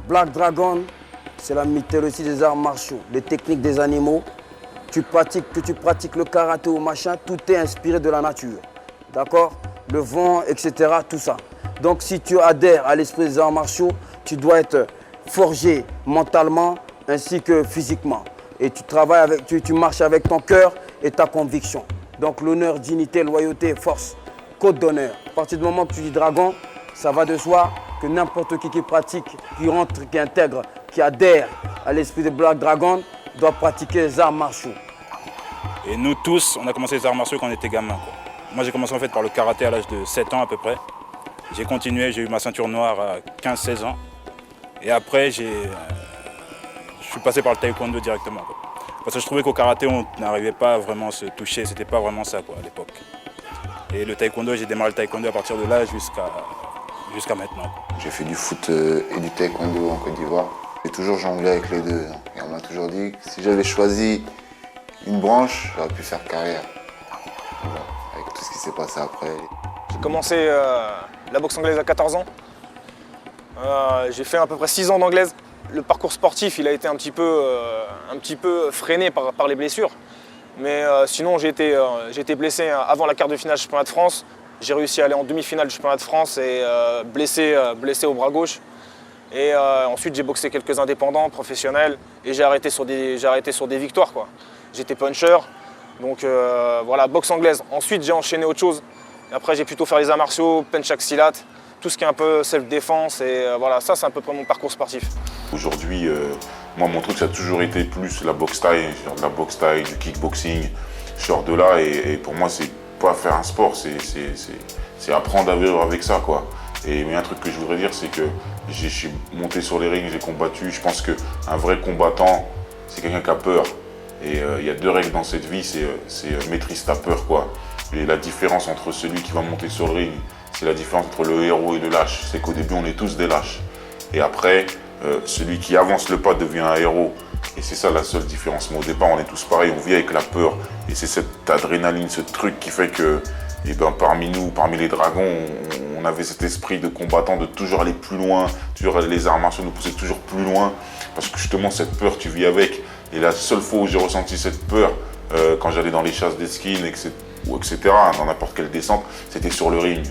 S6: Black Dragon, c'est la mythologie des arts martiaux, les techniques des animaux. Que tu pratiques le karaté ou machin, tout est inspiré de la nature. D'accord? Le vent, etc., tout ça. Donc si tu adhères à l'esprit des arts martiaux, tu dois être forgé mentalement ainsi que physiquement. Et tu marches avec ton cœur et ta conviction. Donc l'honneur, dignité, loyauté, force, code d'honneur. À partir du moment que tu dis dragon, ça va de soi que n'importe qui pratique, qui rentre, qui intègre, qui adhère à l'esprit de Black Dragon doit pratiquer les arts martiaux.
S3: Et nous tous, on a commencé les arts martiaux quand on était gamins, quoi. Moi j'ai commencé en fait par le karaté à l'âge de 7 ans à peu près. J'ai continué, j'ai eu ma ceinture noire à 15-16 ans. Et après je suis passé par le taekwondo directement, quoi. Parce que je trouvais qu'au karaté on n'arrivait pas vraiment à se toucher, c'était pas vraiment ça, quoi, à l'époque. Et le taekwondo, j'ai démarré le taekwondo à partir de là jusqu'à maintenant.
S13: J'ai fait du foot et du taekwondo en Côte d'Ivoire. J'ai toujours jonglé avec les deux. Et on m'a toujours dit que si j'avais choisi une branche, j'aurais pu faire carrière. Voilà. Avec tout ce qui s'est passé après.
S4: J'ai commencé la boxe anglaise à 14 ans. J'ai fait à peu près 6 ans d'anglaise. Le parcours sportif, il a été un petit peu freiné par les blessures. Mais sinon, j'ai été blessé avant la quart de finale du championnat de France. J'ai réussi à aller en demi-finale du championnat de France et blessé au bras gauche. Et ensuite, j'ai boxé quelques indépendants, professionnels, et j'ai arrêté sur des victoires, quoi. J'étais puncher, donc voilà, boxe anglaise. Ensuite, j'ai enchaîné autre chose. Et après, j'ai plutôt fait les arts martiaux, penchak silat, tout ce qui est un peu self-défense. Et voilà, ça, c'est à peu près mon parcours sportif.
S1: Aujourd'hui, moi, mon truc, ça a toujours été plus la boxe taille, de la boxe taille, du kickboxing. Je sors de là et pour moi, c'est pas faire un sport, c'est apprendre à vivre avec ça, quoi. Et mais un truc que je voudrais dire, c'est que je suis monté sur les rings, j'ai combattu. Je pense qu'un vrai combattant, c'est quelqu'un qui a peur. Et il y a 2 règles dans cette vie, c'est maîtrise ta peur, quoi. Et la différence entre celui qui va monter sur le ring, c'est la différence entre le héros et le lâche. C'est qu'au début, on est tous des lâches. Et après, celui qui avance le pas devient un héros. Et c'est ça la seule différence. Mais au départ, on est tous pareils, on vit avec la peur. Et c'est cette adrénaline, ce truc qui fait que parmi nous, parmi les dragons, on avait cet esprit de combattant, de toujours aller plus loin. Toujours les arts martiaux nous poussaient toujours plus loin. Parce que justement, cette peur, tu vis avec. Et la seule fois où j'ai ressenti cette peur, quand j'allais dans les chasses d'esquine, etc., dans n'importe quelle descente, c'était sur le ring,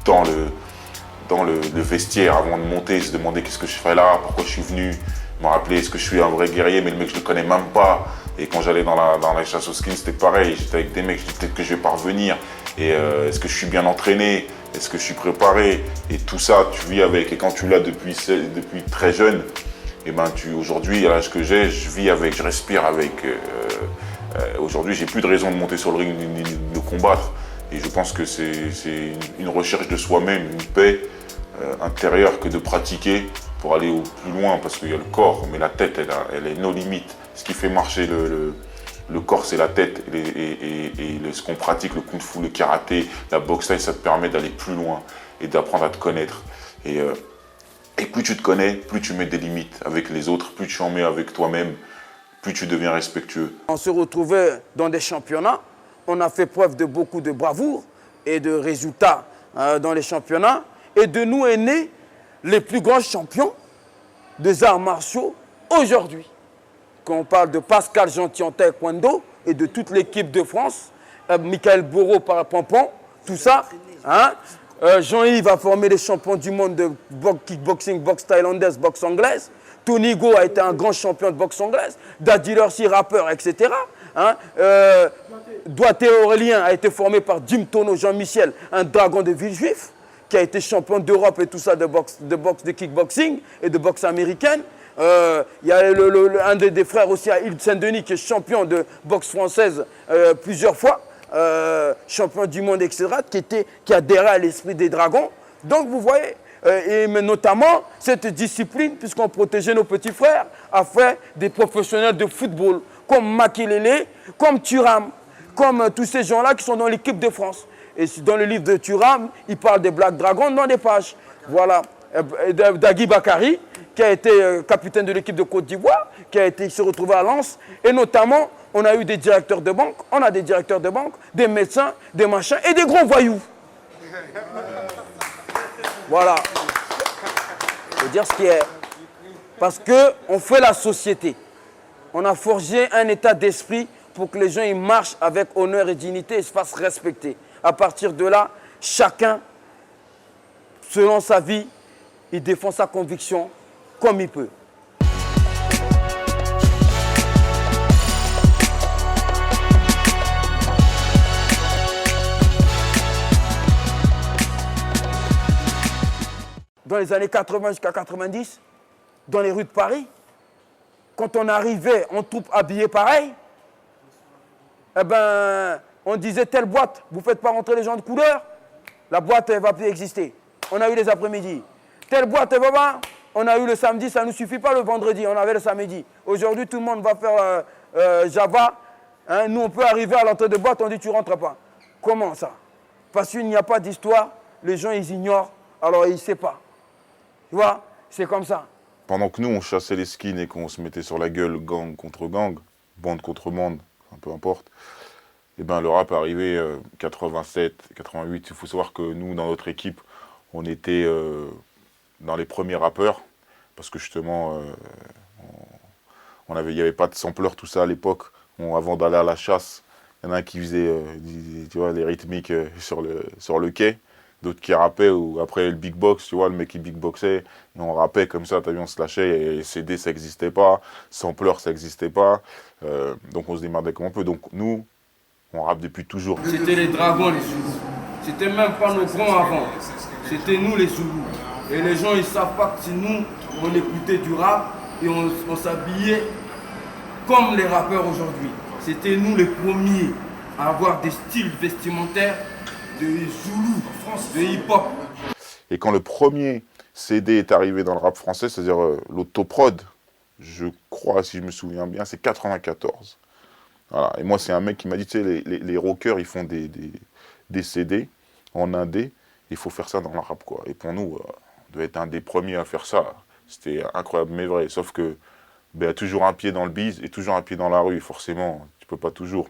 S1: dans le vestiaire, avant de monter, se demander qu'est-ce que je fais là, pourquoi je suis venu, me rappeler est-ce que je suis un vrai guerrier, mais le mec je le connais même pas. Et quand j'allais dans la chasse aux skins, c'était pareil, j'étais avec des mecs, je dis peut-être que je vais pas revenir, et est-ce que je suis bien entraîné, est-ce que je suis préparé? Et tout ça, tu vis avec. Et quand tu l'as depuis très jeune, et ben aujourd'hui, à l'âge que j'ai, je vis avec, je respire avec. Aujourd'hui, j'ai plus de raison de monter sur le ring ni de combattre. Et je pense que c'est une recherche de soi-même, une paix intérieure que de pratiquer pour aller au plus loin. Parce qu'il y a le corps, mais la tête, elle est nos limites. Ce qui fait marcher le corps, c'est la tête. Et ce qu'on pratique, le kung-fu, le karaté, la boxe thaï, ça te permet d'aller plus loin et d'apprendre à te connaître. Et plus tu te connais, plus tu mets des limites avec les autres, plus tu en mets avec toi-même, plus tu deviens respectueux.
S6: On se retrouvait dans des championnats, on a fait preuve de beaucoup de bravoure et de résultats dans les championnats. Et de nous est né les plus grands champions des arts martiaux aujourd'hui. Quand on parle de Pascal Gentil en taekwondo et de toute l'équipe de France, Michael Bourreau par Pompon, tout ça. Hein? Jean-Yves a formé les champions du monde de kickboxing, boxe thaïlandaise, boxe anglaise. Tony Go a été un grand champion de boxe anglaise. Daddy Lurcy, rappeur, etc. Hein? Doigté Aurélien a été formé par Jim Tono, Jean-Michel, un dragon de Villejuif, qui a été champion d'Europe et tout ça de kickboxing et de boxe américaine. Il y a un des frères aussi à Île Saint-Denis qui est champion de boxe française plusieurs fois, champion du monde, etc., qui adhérait à l'esprit des dragons. Donc vous voyez, mais notamment cette discipline, puisqu'on protégeait nos petits frères, a fait des professionnels de football, comme Makelele, comme Thuram, comme tous ces gens-là qui sont dans l'équipe de France. Et dans le livre de Thuram, il parle des Black Dragons dans des pages. Voilà. Dagui Bakari, qui a été capitaine de l'équipe de Côte d'Ivoire, qui s'est retrouvé à Lens. Et notamment, on a eu des directeurs de banque, on a des directeurs de banque, des médecins, des machins et des gros voyous. Voilà. Il faut dire ce qui est. Parce qu'on fait la société. On a forgé un état d'esprit pour que les gens ils marchent avec honneur et dignité et se fassent respecter. À partir de là, chacun, selon sa vie, il défend sa conviction comme il peut. Dans les années 80 jusqu'à 90, dans les rues de Paris, quand on arrivait en troupe habillée pareil, eh ben, on disait telle boîte, vous ne faites pas rentrer les gens de couleur, la boîte ne va plus exister. On a eu les après-midi. Telle boîte, elle va pas, on a eu le samedi, ça ne nous suffit pas le vendredi, on avait le samedi. Aujourd'hui, tout le monde va faire Java. Hein, nous, on peut arriver à l'entrée de boîte, on dit tu ne rentres pas. Comment ça? Parce qu'il n'y a pas d'histoire, les gens ils ignorent, alors ils ne savent pas. Tu vois, c'est comme ça.
S1: Pendant que nous, on chassait les skins et qu'on se mettait sur la gueule gang contre gang, bande contre bande, peu importe, et ben, le rap est arrivé 87, 88. Il faut savoir que nous, dans notre équipe, on était dans les premiers rappeurs, parce que justement, il n'y avait pas de sampleur, tout ça à l'époque. Avant d'aller à la chasse, il y en a un qui faisait tu vois, les rythmiques sur le quai, d'autres qui rappaient, ou après le big box, tu vois, le mec qui big boxait, et on rappait comme ça, t'as vu, on se lâchait, et CD ça n'existait pas, sampleur ça n'existait pas, donc on se démerdait comme on peut. Donc nous, on rappe depuis toujours.
S19: C'était les dragons, les Zoulous. C'était même pas nos grands avant. C'était nous les Zoulous. Et les gens, ils savent pas que c'est nous, on écoutait du rap et on s'habillait comme les rappeurs aujourd'hui. C'était nous les premiers à avoir des styles vestimentaires de Zoulou, de hip-hop.
S1: Et quand le premier CD est arrivé dans le rap français, c'est-à-dire l'autoprod, je crois, si je me souviens bien, c'est 94. Voilà. Et moi, c'est un mec qui m'a dit, tu sais, les rockers, ils font des CD en indé, il faut faire ça dans le rap, quoi. Et pour nous, on devait être un des premiers à faire ça. C'était incroyable, mais vrai. Sauf que, ben, toujours un pied dans le bise et toujours un pied dans la rue, forcément, tu peux pas toujours.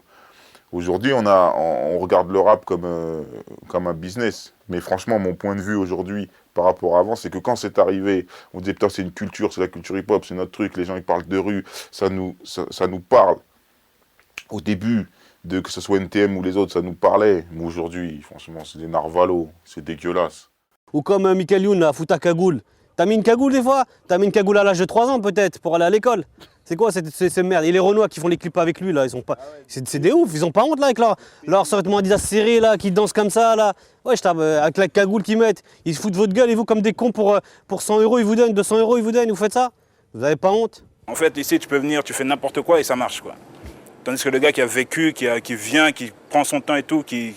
S1: Aujourd'hui, on regarde le rap comme un business. Mais franchement, mon point de vue aujourd'hui, par rapport à avant, c'est que quand c'est arrivé, on disait, putain, c'est une culture, c'est la culture hip-hop, c'est notre truc, les gens, ils parlent de rue, ça nous parle. Au début, que ce soit NTM ou les autres, ça nous parlait. Mais aujourd'hui, franchement, c'est des narvalos, c'est dégueulasse.
S18: Ou comme Michael Youn à Fouta Cagoule, T'as mis une cagoule des fois? T'as mis une cagoule à l'âge de 3 ans peut-être pour aller à l'école? C'est quoi ces merdes? Et les Renois qui font les clips avec lui là, ils sont pas. C'est des ouf, ils ont pas honte là avec leur survêtement Adidas serré là, qui dansent comme ça là. Ouais, avec la cagoule qu'ils mettent, ils se foutent de votre gueule et vous comme des cons pour 100 €, ils vous donnent, 200 € ils vous donnent, vous faites ça? Vous avez pas honte?
S3: En fait, ici, tu peux venir, tu fais n'importe quoi et ça marche, quoi. Tandis que le gars qui a vécu, qui vient, qui prend son temps et tout, qui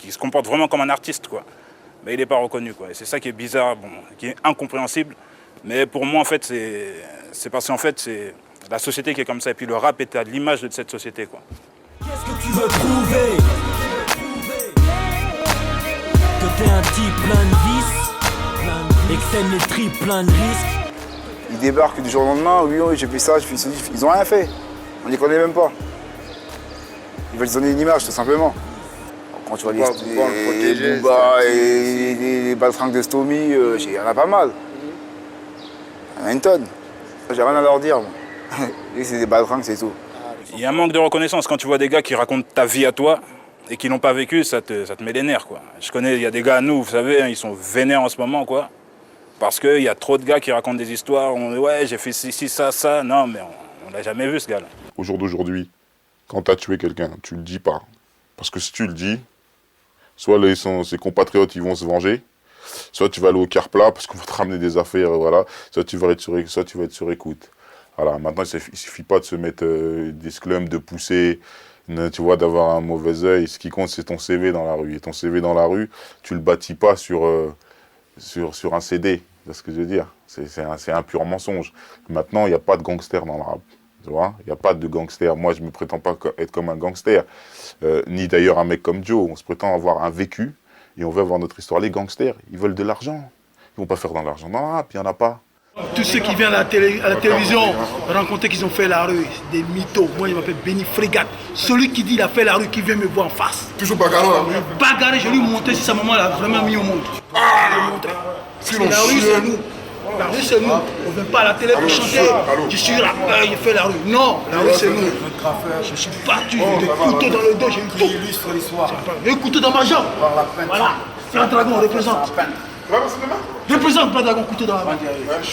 S3: se comporte vraiment comme un artiste, quoi. Mais il n'est pas reconnu, quoi. Et c'est ça qui est bizarre, bon, qui est incompréhensible. Mais pour moi, en fait, c'est parce qu'en fait, c'est la société qui est comme ça. Et puis le rap est à l'image de cette société, quoi.
S20: Qu'est-ce que tu veux prouver? Que t'es un type plein de vices, et que t'aimes les tripes plein de risques.
S12: Ils débarquent du jour au lendemain, oui, j'ai fait ça, j'ai fait ceci. Ils n'ont rien fait. On ne les connaît même pas. Ils veulent se donner une image, tout simplement. Quand tu vois les Booba et les baltringues de Stomy, il y en a pas mal. Il y en a une tonne. J'ai rien à leur dire. C'est des baltringues, c'est tout.
S3: Il y a un manque de reconnaissance quand tu vois des gars qui racontent ta vie à toi et qui n'ont pas vécu, ça te met les nerfs, quoi. Je connais, il y a des gars à nous, vous savez, hein, ils sont vénères en ce moment, quoi. Parce qu'il y a trop de gars qui racontent des histoires, ouais, j'ai fait ci, ça. Non, mais on l'a jamais vu, ce gars-là.
S1: Au jour d'aujourd'hui, quand tu as tué quelqu'un, tu le dis pas. Parce que si tu le dis, soit ses compatriotes ils vont se venger, soit tu vas aller au quart plat parce qu'on va te ramener des affaires, voilà. Soit tu vas être sur écoute. Voilà, maintenant il suffit pas de se mettre des sclums, de pousser, tu vois, d'avoir un mauvais œil. Ce qui compte, c'est ton CV dans la rue. Et ton CV dans la rue, tu le bâtis pas sur un CD. C'est ce que je veux dire. C'est un pur mensonge. Maintenant, il n'y a pas de gangster dans le rap. Tu vois, il n'y a pas de gangster. Moi, je ne me prétends pas être comme un gangster. Ni d'ailleurs un mec comme Joe. On se prétend avoir un vécu et on veut avoir notre histoire. Les gangsters, ils veulent de l'argent. Ils ne vont pas faire de l'argent dans le rap. Il n'y en a pas.
S9: Tous ceux qui viennent à la télévision rencontrer qu'ils ont fait la rue, c'est des mythos. Moi, je m'appelle Benny Frégate. Celui qui dit qu'il a fait la rue, qui vient me voir en face.
S10: Toujours bagarre.
S9: Bagarre, je lui montrer si sa maman l'a vraiment mis au monde. Parce que la rue, c'est nous. La rue, c'est nous. On ne vient pas à la télé pour chanter. Je suis rappeur, j'ai fait la rue. Non, la rue, c'est nous. Je suis battu, j'ai des couteaux dans le dos, j'ai eu tout. J'ai un couteau dans ma jambe. Voilà. C'est un dragon, on représente. Représente Black Dragon, couteau dans la main.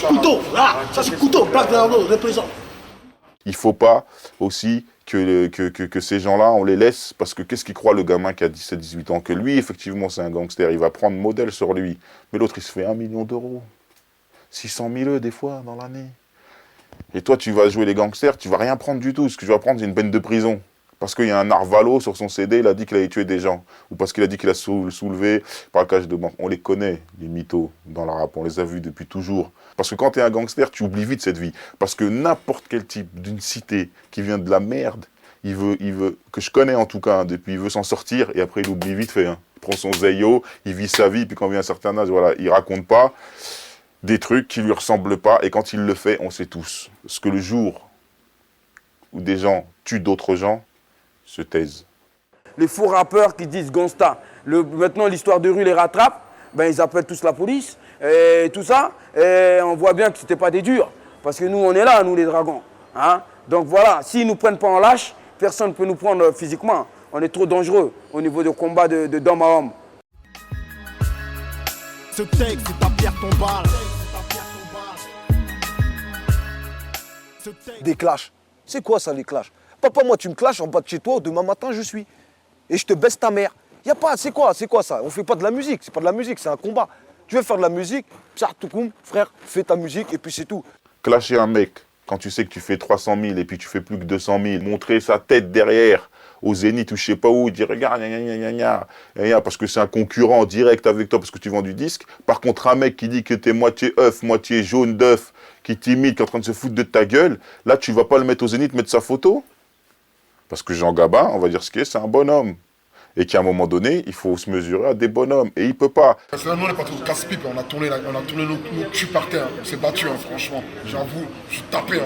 S9: Couteau, là, ça c'est couteau, Black Dragon, représente.
S1: Il ne faut pas aussi que ces gens-là, on les laisse, parce que qu'est-ce qu'il croit le gamin qui a 17-18 ans? Que lui, effectivement, c'est un gangster, il va prendre modèle sur lui. Mais l'autre, il se fait 1 million d'euros. 600 000 des fois dans l'année. Et toi, tu vas jouer les gangsters, tu vas rien prendre du tout. Ce que tu vas prendre, c'est une peine de prison. Parce qu'il y a un narvalo sur son CD, il a dit qu'il allait tuer des gens. Ou parce qu'il a dit qu'il a soulevé par le cache de banque. On les connaît, les mythos, dans le rap. On les a vus depuis toujours. Parce que quand tu es un gangster, tu oublies vite cette vie. Parce que n'importe quel type d'une cité qui vient de la merde, il veut, que je connais en tout cas, depuis, il veut s'en sortir et après il oublie vite fait. Hein. Il prend son zeyo, il vit sa vie, puis quand il vient à un certain âge, voilà, il raconte pas des trucs qui lui ressemblent pas. Et quand il le fait, on sait tous. Parce que le jour où des gens tuent d'autres gens, se taisent.
S6: Les faux rappeurs qui disent gangsta, maintenant l'histoire de rue les rattrape, ben ils appellent tous la police et tout ça. Et on voit bien que c'était pas des durs. Parce que nous on est là, nous les dragons. Hein? Donc voilà, s'ils ne nous prennent pas en lâche, personne ne peut nous prendre physiquement. On est trop dangereux au niveau de combat d'homme à homme.
S20: Ce texte c'est ta pierre tombale.
S21: Des clashs. C'est quoi ça les clashs? Papa, moi, tu me clashes en bas de chez toi, demain matin, je suis. Et je te baisse ta mère. Y a pas, c'est quoi ça? On fait pas de la musique, c'est pas de la musique, c'est un combat. Tu veux faire de la musique, frère, fais ta musique et puis c'est tout.
S1: Clasher un mec, quand tu sais que tu fais 300 000 et puis tu fais plus que 200 000, montrer sa tête derrière au Zénith ou je sais pas où, dire regarde, parce que c'est un concurrent direct avec toi parce que tu vends du disque. Par contre, un mec qui dit que t'es moitié œuf, moitié jaune d'œuf, qui t'imite, qui est en train de se foutre de ta gueule, là, tu vas pas le mettre au Zénith, mettre sa photo. Parce que Jean Gabin, on va dire ce qu'il est, c'est un bonhomme. Et qu'à un moment donné, il faut se mesurer à des bonhommes. Et il peut pas.
S10: Personnellement, on n'est pas trop casse-pipe, on a tourné nos culs par terre. On s'est battu, hein, franchement. J'avoue, je suis tapé. Hein.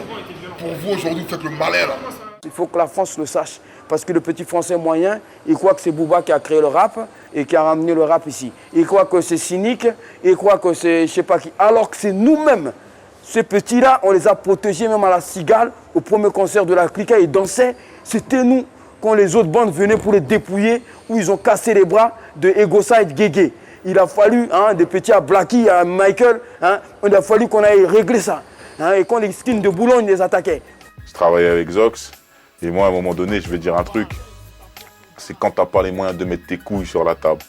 S10: Pour vous, aujourd'hui, vous faites le malin, là.
S6: Il faut que la France le sache. Parce que le petit Français moyen, il croit que c'est Booba qui a créé le rap et qui a ramené le rap ici. Il croit que c'est cynique, il croit que c'est je sais pas qui. Alors que c'est nous-mêmes. Ces petits-là, on les a protégés même à la Cigale, au premier concert de la Clica, ils dansaient. C'était nous, quand les autres bandes venaient pour les dépouiller, où ils ont cassé les bras de Egoside Guégué. il a fallu, des petits à Blacky, à Michael, il a fallu qu'on aille régler ça. Et quand les skins de Boulogne les attaquaient.
S1: Je travaillais avec Zox, et moi à un moment donné, je vais dire un truc. C'est quand t'as pas les moyens de mettre tes couilles sur la table,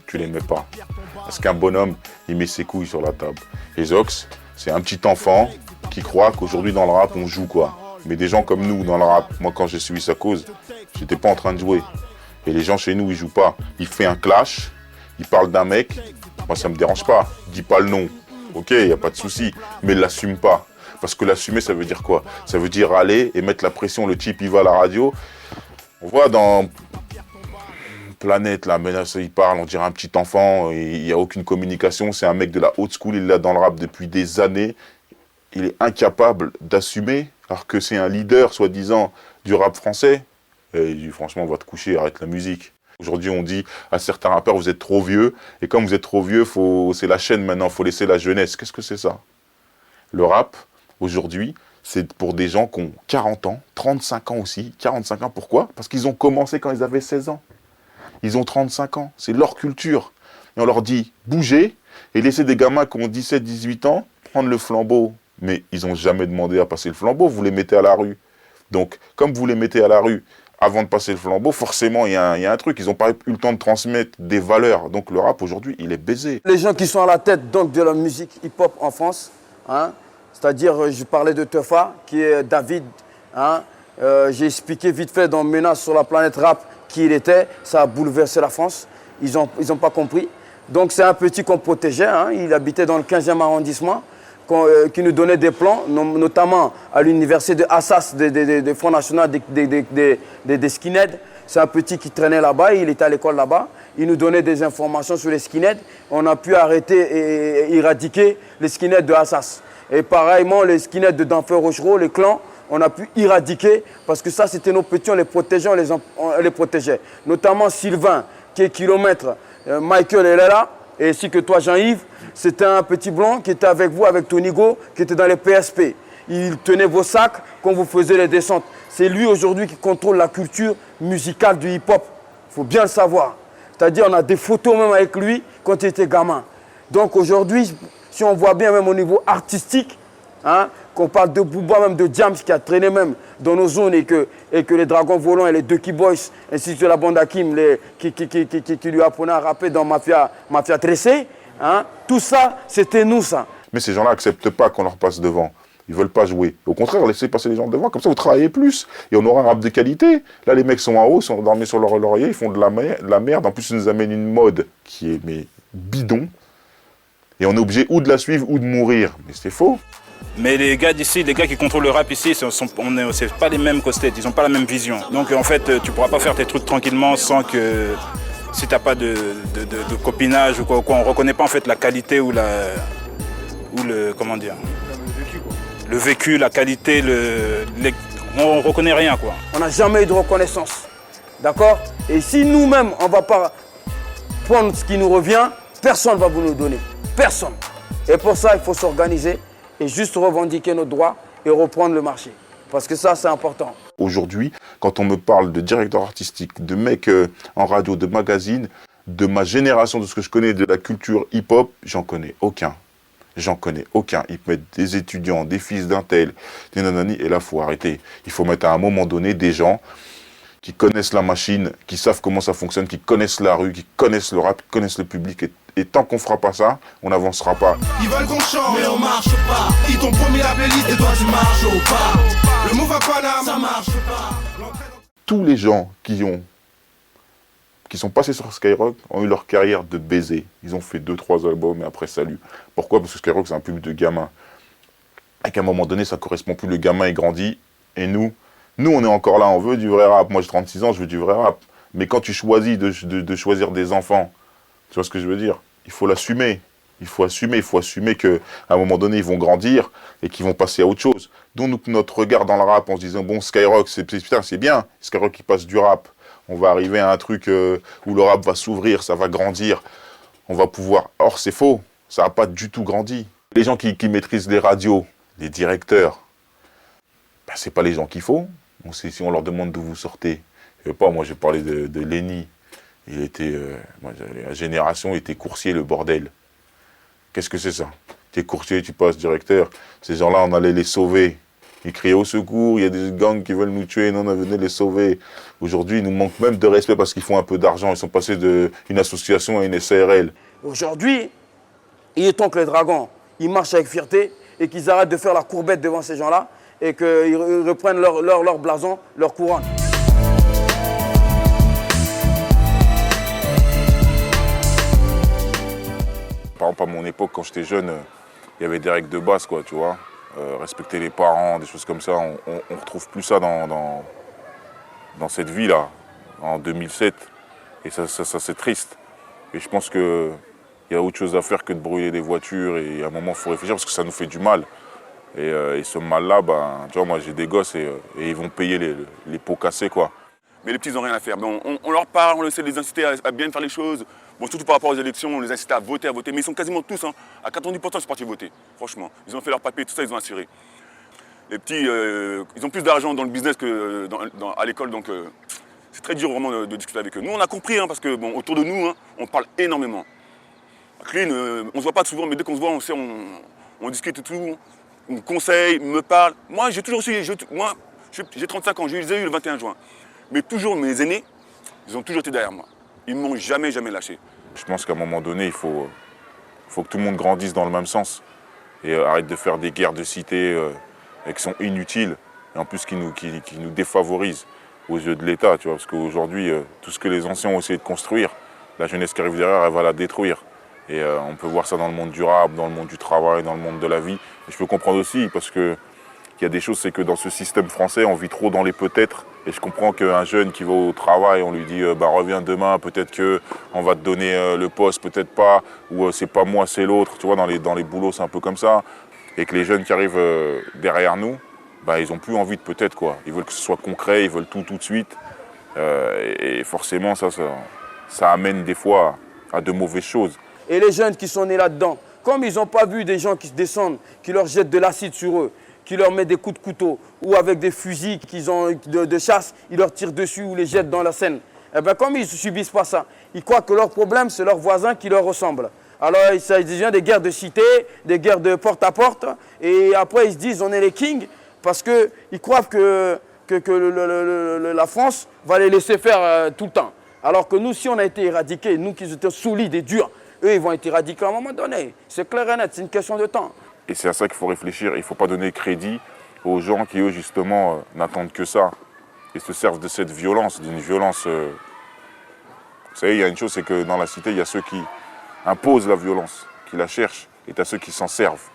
S1: tu les mets pas. Parce qu'un bonhomme, il met ses couilles sur la table. Et Zox, c'est un petit enfant qui croit qu'aujourd'hui dans le rap, on joue quoi. Mais des gens comme nous dans le rap, moi quand j'ai suivi sa cause, j'étais pas en train de jouer. Et les gens chez nous, ils jouent pas. Il fait un clash, il parle d'un mec, moi ça me dérange pas. Il dit pas le nom, ok, y a pas de souci, mais il l'assume pas. Parce que l'assumer, ça veut dire quoi? Ça veut dire aller et mettre la pression, le type il va à la radio. On voit dans Planète, là, menace, il parle, on dirait un petit enfant, il n'y a aucune communication, c'est un mec de la haute school, il est là dans le rap depuis des années. Il est incapable d'assumer, alors que c'est un leader, soi-disant, du rap français. Et il dit, franchement, on va te coucher, arrête la musique. Aujourd'hui, on dit à certains rappeurs, vous êtes trop vieux. Et comme vous êtes trop vieux, c'est la chaîne maintenant, il faut laisser la jeunesse. Qu'est-ce que c'est ça? Le rap, aujourd'hui, c'est pour des gens qui ont 40 ans, 35 ans aussi. 45 ans, pourquoi? Parce qu'ils ont commencé quand ils avaient 16 ans. Ils ont 35 ans, c'est leur culture. Et on leur dit, bougez, et laissez des gamins qui ont 17, 18 ans prendre le flambeau. Mais ils n'ont jamais demandé à passer le flambeau, vous les mettez à la rue. Donc, comme vous les mettez à la rue avant de passer le flambeau, forcément, il y a un truc. Ils n'ont pas eu le temps de transmettre des valeurs. Donc, le rap, aujourd'hui, il est baisé.
S6: Les gens qui sont à la tête donc, de la musique hip-hop en France, c'est-à-dire, je parlais de Tefa, qui est David. J'ai expliqué vite fait dans Menace sur la planète rap qui il était. Ça a bouleversé la France. Ils ont pas compris. Donc, c'est un petit qu'on protégeait. Il habitait dans le 15e arrondissement. Qui nous donnait des plans, notamment à l'université de Assas, des Front National, des skinheads. C'est un petit qui traînait là-bas, il était à l'école là-bas. Il nous donnait des informations sur les skinheads. On a pu arrêter et éradiquer les skinheads de Assas. Et pareillement, les skinheads de Denfert Rochereau, les clans, on a pu éradiquer parce que ça, c'était nos petits, on les protégeait, on les protégeait. Notamment Sylvain, qui est kilomètre, Michael, elle est là. Et ainsi que toi, Jean-Yves, c'était un petit blanc qui était avec vous, avec Tonigo, qui était dans les PSP. Il tenait vos sacs quand vous faisiez les descentes. C'est lui aujourd'hui qui contrôle la culture musicale du hip-hop. Il faut bien le savoir. C'est-à-dire, on a des photos même avec lui quand il était gamin. Donc aujourd'hui, si on voit bien même au niveau artistique, qu'on parle de Booba, même de Jams qui a traîné même dans nos zones et que les Dragons Volants et les Ducky Boys, ainsi que la bande Hakim qui lui apprenaient à rapper dans Mafia Tressé, tout ça, c'était nous ça.
S1: Mais ces gens-là n'acceptent pas qu'on leur passe devant. Ils ne veulent pas jouer. Au contraire, laissez passer les gens devant, comme ça vous travaillez plus. Et on aura un rap de qualité. Là, les mecs sont en haut, ils sont endormis sur leur laurier, ils font de la merde. En plus, ils nous amènent une mode qui est bidon. Et on est obligé ou de la suivre ou de mourir. Mais c'est faux.
S3: Mais les gars d'ici, les gars qui contrôlent le rap ici, c'est pas les mêmes qu'au States, ils n'ont pas la même vision. Donc en fait, tu pourras pas faire tes trucs tranquillement sans que, si t'as pas de copinage ou quoi, on reconnaît pas en fait la qualité ou le comment dire, le vécu, la qualité, on reconnaît rien quoi.
S6: On n'a jamais eu de reconnaissance, d'accord? Et si nous-mêmes on va pas prendre ce qui nous revient, personne va vous nous donner, personne. Et pour ça, il faut s'organiser. Et juste revendiquer nos droits et reprendre le marché. Parce que ça, c'est important.
S1: Aujourd'hui, quand on me parle de directeur artistique, de mecs en radio, de magazine, de ma génération, de ce que je connais de la culture hip-hop, j'en connais aucun. J'en connais aucun. Ils mettent des étudiants, des fils d'un tel, des nanani, et là, il faut arrêter. Il faut mettre à un moment donné des gens qui connaissent la machine, qui savent comment ça fonctionne, qui connaissent la rue, qui connaissent le rap, qui connaissent le public. Et tant qu'on ne fera pas ça, on n'avancera pas.
S20: Ils veulent qu'on chante, mais on marche pas. Ils t'ont promis la playlist et toi tu marches au pas. Le move à Paname, ça marche pas.
S1: Tous les gens qui sont passés sur Skyrock ont eu leur carrière de baiser. Ils ont fait 2-3 albums et après salut. Pourquoi? Parce que Skyrock c'est un public de gamins. Et qu'à un moment donné, ça ne correspond plus. Le gamin est grandi. Et nous, on est encore là, on veut du vrai rap. Moi j'ai 36 ans, je veux du vrai rap. Mais quand tu choisis de choisir des enfants, tu vois ce que je veux dire? Il faut l'assumer. Il faut assumer qu'à un moment donné, ils vont grandir et qu'ils vont passer à autre chose. Donc notre regard dans le rap en se disant, bon, Skyrock, c'est bien. Skyrock, il passe du rap. On va arriver à un truc où le rap va s'ouvrir, ça va grandir. On va pouvoir... Or, c'est faux. Ça n'a pas du tout grandi. Les gens qui maîtrisent les radios, les directeurs, ben, c'est pas les gens qu'il faut. Si on leur demande d'où vous sortez, je sais pas, moi j'ai parlé de Lenny. La génération était coursier, le bordel. Qu'est-ce que c'est ça? T'es coursier, tu passes directeur. Ces gens-là, on allait les sauver. Ils criaient au secours, il y a des gangs qui veulent nous tuer, non, on venait les sauver. Aujourd'hui, ils nous manquent même de respect parce qu'ils font un peu d'argent. Ils sont passés d'une association à une SARL.
S6: Aujourd'hui, il est temps que les dragons, ils marchent avec fierté et qu'ils arrêtent de faire la courbette devant ces gens-là et qu'ils reprennent leur blason, leur couronne.
S1: Par exemple, à mon époque, quand j'étais jeune, il y avait des règles de base, quoi, tu vois. Respecter les parents, des choses comme ça. On retrouve plus ça dans cette vie-là, en 2007. Et ça c'est triste. Et je pense qu'il y a autre chose à faire que de brûler des voitures. Et à un moment, il faut réfléchir parce que ça nous fait du mal. Et ce mal-là, tu vois, moi j'ai des gosses et ils vont payer les pots cassés, quoi.
S8: Mais les petits, ils n'ont rien à faire. Mais on leur parle, on essaie de les inciter à bien faire les choses. Bon, surtout par rapport aux élections, on les incite à voter. Mais ils sont quasiment tous, à 90%, ils sont partis voter. Franchement, ils ont fait leur papier, tout ça, ils ont assuré. Les petits, ils ont plus d'argent dans le business que à l'école, donc c'est très dur vraiment de discuter avec eux. Nous, on a compris, parce que bon, autour de nous, on parle énormément. Clean, on ne se voit pas souvent, mais dès qu'on se voit, on discute et tout. On me conseille, me parle. Moi, j'ai toujours su, j'ai 35 ans, je les ai eu le 21 juin. Mais toujours, mes aînés, ils ont toujours été derrière moi. Ils ne m'ont jamais lâché.
S1: Je pense qu'à un moment donné, il faut que tout le monde grandisse dans le même sens. Et arrête de faire des guerres de cité qui sont inutiles et en plus qui nous défavorisent aux yeux de l'État. Tu vois, parce qu'aujourd'hui, tout ce que les anciens ont essayé de construire, la jeunesse qui arrive derrière, elle va la détruire. Et on peut voir ça dans le monde durable, dans le monde du travail, dans le monde de la vie. Et je peux comprendre aussi parce que il y a des choses, c'est que dans ce système français, on vit trop dans les peut-être. Et je comprends qu'un jeune qui va au travail, on lui dit reviens demain, peut-être qu'on va te donner le poste, peut-être pas, ou c'est pas moi, c'est l'autre. Tu vois, dans les boulots, c'est un peu comme ça. Et que les jeunes qui arrivent derrière nous, ils n'ont plus envie de peut-être, quoi. Ils veulent que ce soit concret, ils veulent tout de suite. Et forcément, ça amène des fois à de mauvaises choses.
S6: Et les jeunes qui sont nés là-dedans, comme ils n'ont pas vu des gens qui se descendent, qui leur jettent de l'acide sur eux, qui leur mettent des coups de couteau ou avec des fusils qu'ils ont de chasse, ils leur tirent dessus ou les jettent dans la Seine. Et bien comme ils ne subissent pas ça, ils croient que leur problème, c'est leurs voisins qui leur ressemblent. Alors ça devient des guerres de cité, des guerres de porte à porte, et après ils se disent on est les kings, parce qu'ils croient que la France va les laisser faire tout le temps. Alors que nous, si on a été éradiqués, nous qui étions solides et durs, eux, ils vont être éradiqués à un moment donné. C'est clair et net, c'est une question de temps.
S1: Et c'est à ça qu'il faut réfléchir. Il ne faut pas donner crédit aux gens qui, eux, justement, n'attendent que ça. Et se servent de cette violence, d'une violence... Vous savez, il y a une chose, c'est que dans la cité, il y a ceux qui imposent la violence, qui la cherchent, et tu as ceux qui s'en servent.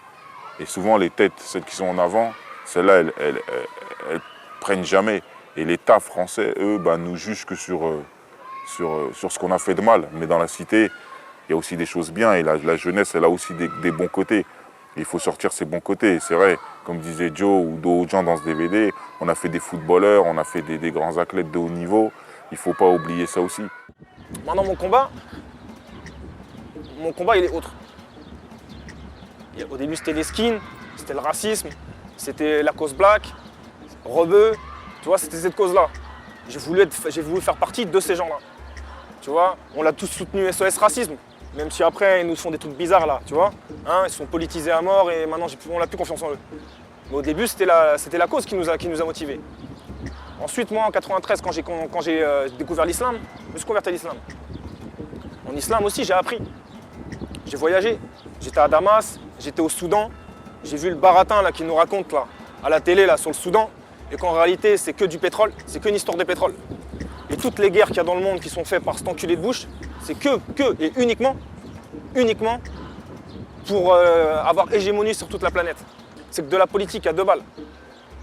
S1: Et souvent, les têtes, celles qui sont en avant, celles-là, elles prennent jamais. Et l'État français, eux, nous jugent que sur ce qu'on a fait de mal. Mais dans la cité, il y a aussi des choses bien. Et la jeunesse, elle a aussi des bons côtés. Il faut sortir ses bons côtés. C'est vrai, comme disait Joe ou d'autres gens dans ce DVD, on a fait des footballeurs, on a fait des grands athlètes de haut niveau. Il ne faut pas oublier ça aussi.
S4: Maintenant, mon combat, il est autre. Au début, c'était les skins, c'était le racisme, c'était la cause black, rebeu. Tu vois, c'était cette cause-là. J'ai voulu faire partie de ces gens-là. Tu vois, on l'a tous soutenu SOS Racisme. Même si après, ils nous font des trucs bizarres là, tu vois. Ils sont politisés à mort et maintenant, on n'a plus confiance en eux. Mais au début, c'était la cause qui nous a motivés. Ensuite, moi, en 93, quand j'ai découvert l'islam, je me suis converti à l'islam. En islam aussi, j'ai appris. J'ai voyagé. J'étais à Damas, j'étais au Soudan. J'ai vu le baratin là, qui nous raconte là, à la télé là, sur le Soudan. Et qu'en réalité, c'est que du pétrole, c'est qu'une histoire de pétrole. Et toutes les guerres qu'il y a dans le monde qui sont faites par cet enculé de Bush, c'est que et uniquement pour avoir hégémonie sur toute la planète. C'est que de la politique à 2 balles.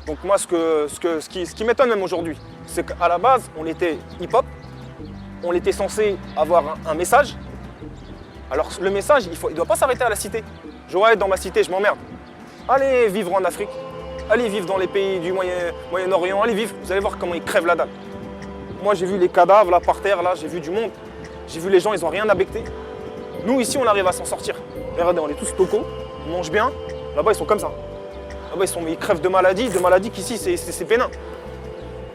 S4: Donc moi, ce qui m'étonne même aujourd'hui, c'est qu'à la base, on était hip-hop, on était censé avoir un message. Alors le message, il ne doit pas s'arrêter à la cité. Je vois être dans ma cité, je m'emmerde. Allez vivre en Afrique, allez vivre dans les pays du Moyen-Orient, allez vivre, vous allez voir comment ils crèvent la dalle. Moi, j'ai vu les cadavres là par terre, là, j'ai vu du monde. J'ai vu les gens, ils n'ont rien à becter. Nous, ici, on arrive à s'en sortir. Regardez, on est tous tocos, on mange bien. Là-bas, ils sont comme ça. Là-bas, ils crèvent de maladies qu'ici, c'est pénin.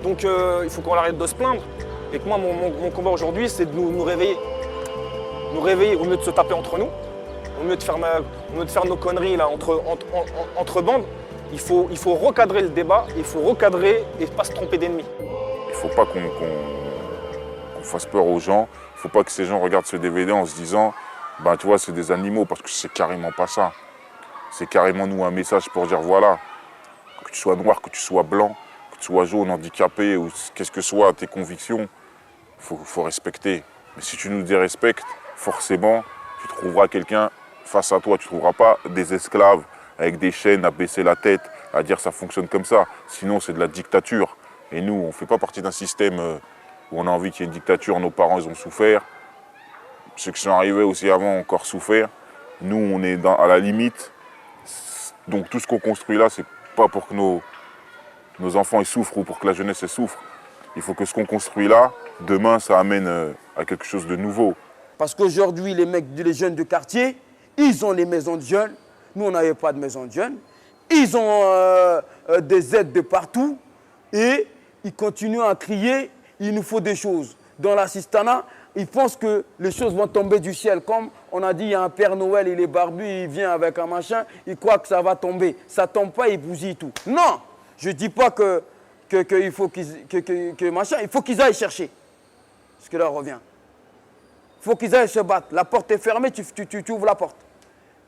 S4: Donc, il faut qu'on arrête de se plaindre. Et que moi, mon combat aujourd'hui, c'est de nous réveiller. Nous réveiller au lieu de se taper entre nous, au lieu de faire nos conneries là, entre bandes. Il faut recadrer le débat, il faut recadrer et pas se tromper d'ennemis.
S1: Il ne faut pas qu'on fasse peur aux gens. Il ne faut pas que ces gens regardent ce DVD en se disant bah, tu vois, c'est des animaux, parce que c'est carrément pas ça. C'est carrément nous un message pour dire voilà, que tu sois noir, que tu sois blanc, que tu sois jaune, handicapé, ou qu'est-ce que soient tes convictions, faut respecter. Mais si tu nous dérespectes, forcément, tu trouveras quelqu'un face à toi. Tu ne trouveras pas des esclaves avec des chaînes à baisser la tête, à dire ça fonctionne comme ça. Sinon, c'est de la dictature. Et nous, on ne fait pas partie d'un système où on a envie qu'il y ait une dictature. Nos parents, ils ont souffert. Ceux qui sont arrivés aussi avant ont encore souffert. Nous, on est à la limite. Donc tout ce qu'on construit là, c'est pas pour que nos enfants ils souffrent ou pour que la jeunesse elle souffre. Il faut que ce qu'on construit là, demain, ça amène à quelque chose de nouveau.
S6: Parce qu'aujourd'hui, les jeunes de quartier, ils ont les maisons de jeunes. Nous, on n'avait pas de maison de jeunes. Ils ont des aides de partout. Et ils continuent à crier, il nous faut des choses. Dans l'assistanat, ils pensent que les choses vont tomber du ciel. Comme on a dit, il y a un Père Noël, il est barbu, il vient avec un machin, il croit que ça va tomber. Ça ne tombe pas, il bousille tout. Non, je ne dis pas qu'il faut il faut qu'ils aillent chercher. Ce que là revient. Il faut qu'ils aillent se battre. La porte est fermée, tu ouvres la porte.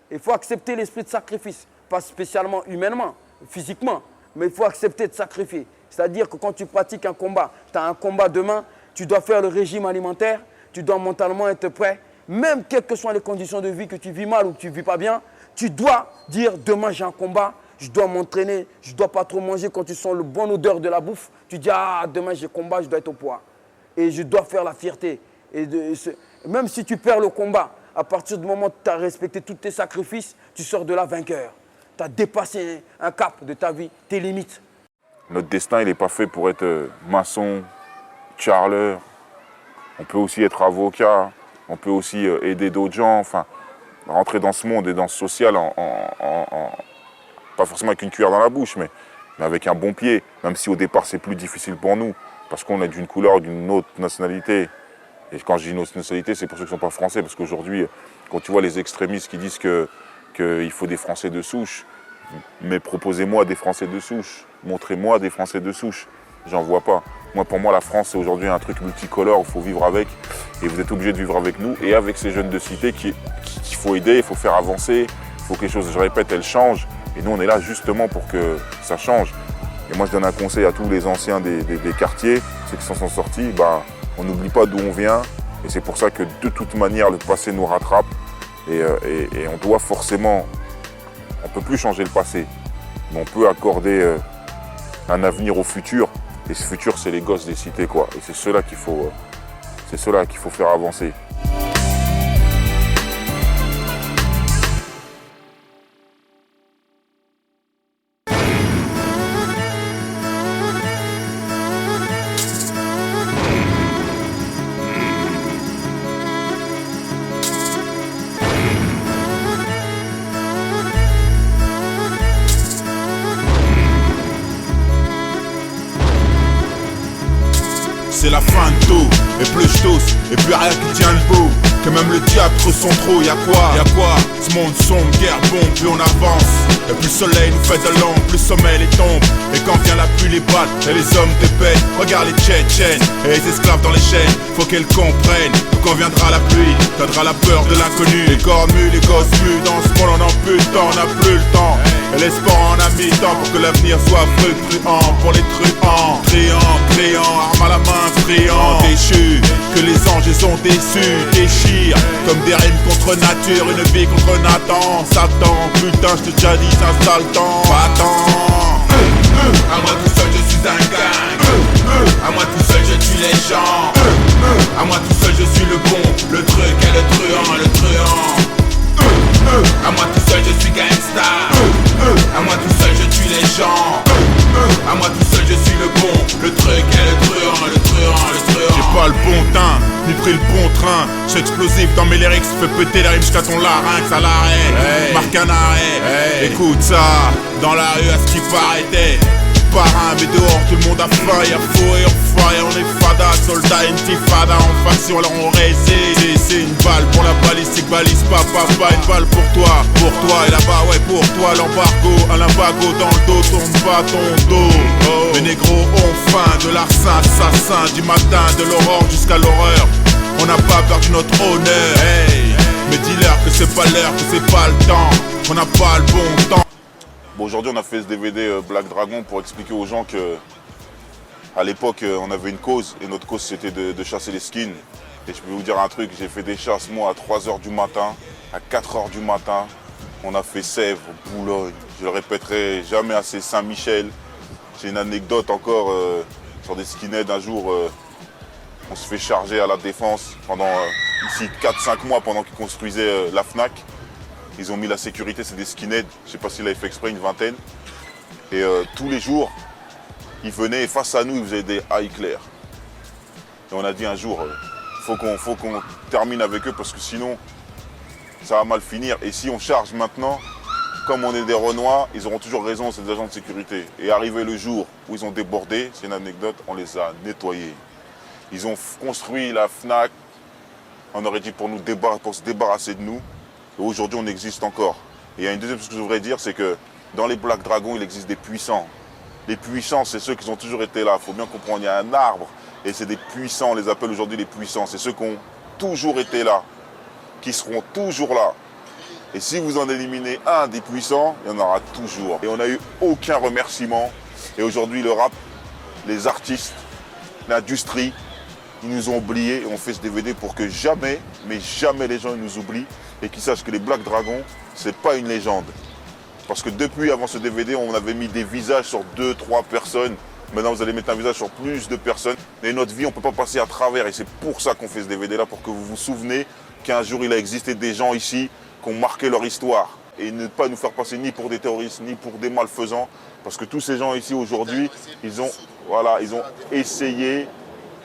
S6: Il faut accepter l'esprit de sacrifice. Pas spécialement humainement, physiquement, mais il faut accepter de sacrifier. C'est-à-dire que quand tu pratiques un combat, tu as un combat demain, tu dois faire le régime alimentaire, tu dois mentalement être prêt. Même quelles que soient les conditions de vie, que tu vis mal ou que tu ne vis pas bien, tu dois dire demain j'ai un combat, je dois m'entraîner, je ne dois pas trop manger. Quand tu sens le bon odeur de la bouffe, tu dis ah demain j'ai combat, je dois être au poids. Et je dois faire la fierté. Même si tu perds le combat, à partir du moment où tu as respecté tous tes sacrifices, tu sors de là vainqueur. Tu as dépassé un cap de ta vie, tes limites.
S1: Notre destin, il n'est pas fait pour être maçon, charleur. On peut aussi être avocat, on peut aussi aider d'autres gens, enfin, rentrer dans ce monde et dans ce social, pas forcément avec une cuillère dans la bouche, mais avec un bon pied, même si au départ c'est plus difficile pour nous, parce qu'on est d'une couleur, d'une autre nationalité. Et quand je dis une autre nationalité, c'est pour ceux qui ne sont pas français, parce qu'aujourd'hui, quand tu vois les extrémistes qui disent qu'il faut des Français de souche, mais proposez-moi des Français de souche, montrez-moi des Français de souche. J'en vois pas. Pour moi, la France, c'est aujourd'hui un truc multicolore, il faut vivre avec. Et vous êtes obligés de vivre avec nous et avec ces jeunes de cité qu'il faut aider, il faut faire avancer, il faut que les choses, je répète, elles changent. Et nous, on est là justement pour que ça change. Et moi, je donne un conseil à tous les anciens des quartiers, ceux qui s'en sont sortis, on n'oublie pas d'où on vient. Et c'est pour ça que de toute manière, le passé nous rattrape. Et on doit forcément, on ne peut plus changer le passé, mais on peut accorder un avenir au futur. Et ce futur, c'est les gosses des cités, quoi. Et c'est ceux-là qu'il faut faire avancer.
S20: C'est la fin de tout, et plus je tousse, et plus rien qui tient le bout. Que même le diable ressent trop, y'a quoi? Ce monde sombre, guerre bombe, plus on avance. Et plus le soleil nous fait de l'ombre, plus le sommeil les tombe. Et quand vient la pluie, les battes, et les hommes dépeignent. Regarde les tchétchènes, et les esclaves dans les chaînes. Faut qu'elles comprennent, que quand viendra la pluie, viendra la peur de l'inconnu. Les corps nus, les gosses nus, dans ce monde on n'en plus le temps, on n'a plus le temps. Et l'espoir en a mis tant pour que l'avenir soit fluctuant pour les truands. Criant, arme à la main, friand, déchus, que les anges les ont déçus, déchirent, comme des rimes contre nature, une vie contre Nathan, Satan, putain je te déjà dit, c'est un sale temps, attends. À moi tout seul je suis un gang, à moi tout seul je tue les gens, à moi tout seul je suis le bon, le truc et le truand, à moi tout seul je suis gangsta, à moi tout seul je tue les gens, à moi tout seul je suis le bon, le truc et le truand. J'ai pas le bon teint, ni pris le bon train. J'suis explosif dans mes lyrics, fais péter les rimes jusqu'à ton larynx à l'arrêt. Marque un arrêt, écoute ça, dans la rue à ce qui paraît. parrain, mais dehors tout le monde a faim. Y'a faux et enfoiré, on est fada. Soldats intifada, en faction, alors on résiste. C'est une balle pour la balistique, balise pas papa. Une balle pour toi et là-bas, ouais, pour toi. L'embargo, un limbago dans le dos, tourne pas ton dos. Oh. Les négros ont faim, de larcin, assassin. Du matin, de l'aurore jusqu'à l'horreur. On n'a pas perdu notre honneur. Hey, mais dis-leur que c'est pas l'heure, que c'est pas le temps, qu'on n'a pas le bon temps.
S1: Bon, aujourd'hui, on a fait ce DVD Black Dragon pour expliquer aux gens que à l'époque, on avait une cause, et notre cause, c'était de chasser les skins. Et je peux vous dire un truc, j'ai fait des chasses, moi, à 3h du matin, à 4h du matin. On a fait Sèvres, Boulogne, je le répéterai jamais assez, Saint-Michel. J'ai une anecdote encore sur des skinheads. Un jour, on se fait charger à la Défense pendant ici 4-5 mois pendant qu'ils construisaient la Fnac. Ils ont mis la sécurité, c'est des skinheads, je ne sais pas s'ils l'avaient fait exprès, une vingtaine. Et tous les jours, ils venaient et face à nous, ils faisaient des high clairs. Et on a dit un jour, faut qu'on termine avec eux parce que sinon, ça va mal finir. Et si on charge maintenant, comme on est des Renois, ils auront toujours raison, c'est des agents de sécurité. Et arrivé le jour où ils ont débordé, c'est une anecdote, on les a nettoyés. Ils ont construit la Fnac, on aurait dit pour se débarrasser de nous. Et aujourd'hui, on existe encore. Et il y a une deuxième chose que je voudrais dire, c'est que dans les Black Dragons, il existe des puissants. Les puissants, c'est ceux qui ont toujours été là. Il faut bien comprendre, il y a un arbre, et c'est des puissants, on les appelle aujourd'hui les puissants. C'est ceux qui ont toujours été là, qui seront toujours là. Et si vous en éliminez un des puissants, il y en aura toujours. Et on n'a eu aucun remerciement. Et aujourd'hui, le rap, les artistes, l'industrie, ils nous ont oubliés et on fait ce DVD pour que jamais, mais jamais les gens nous oublient et qu'ils sachent que les Black Dragons, c'est pas une légende. Parce que depuis, avant ce DVD, on avait mis des visages sur 2-3 personnes. Maintenant, vous allez mettre un visage sur plus de personnes. Et notre vie, on ne peut pas passer à travers. Et c'est pour ça qu'on fait ce DVD-là, pour que vous vous souvenez qu'un jour, il a existé des gens ici qui ont marqué leur histoire. Et ne pas nous faire passer ni pour des terroristes, ni pour des malfaisants. Parce que tous ces gens ici, aujourd'hui, ils ont essayé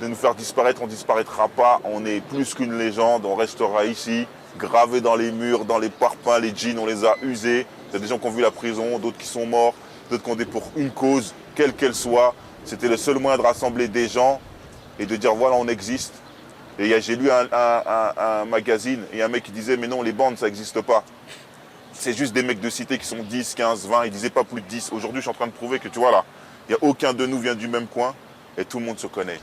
S1: de nous faire disparaître. On ne disparaîtra pas. On est plus qu'une légende. On restera ici, gravé dans les murs, dans les parpaings, les jeans, on les a usés. Il y a des gens qui ont vu la prison, d'autres qui sont morts, d'autres qui ont été pour une cause, quelle qu'elle soit. C'était le seul moyen de rassembler des gens et de dire voilà, on existe. Et j'ai lu un magazine et un mec qui disait mais non, les bandes, ça n'existe pas. C'est juste des mecs de cité qui sont 10, 15, 20, ils disaient pas plus de 10. Aujourd'hui, je suis en train de prouver que tu vois là, il n'y a aucun de nous vient du même coin et tout le monde se connaît.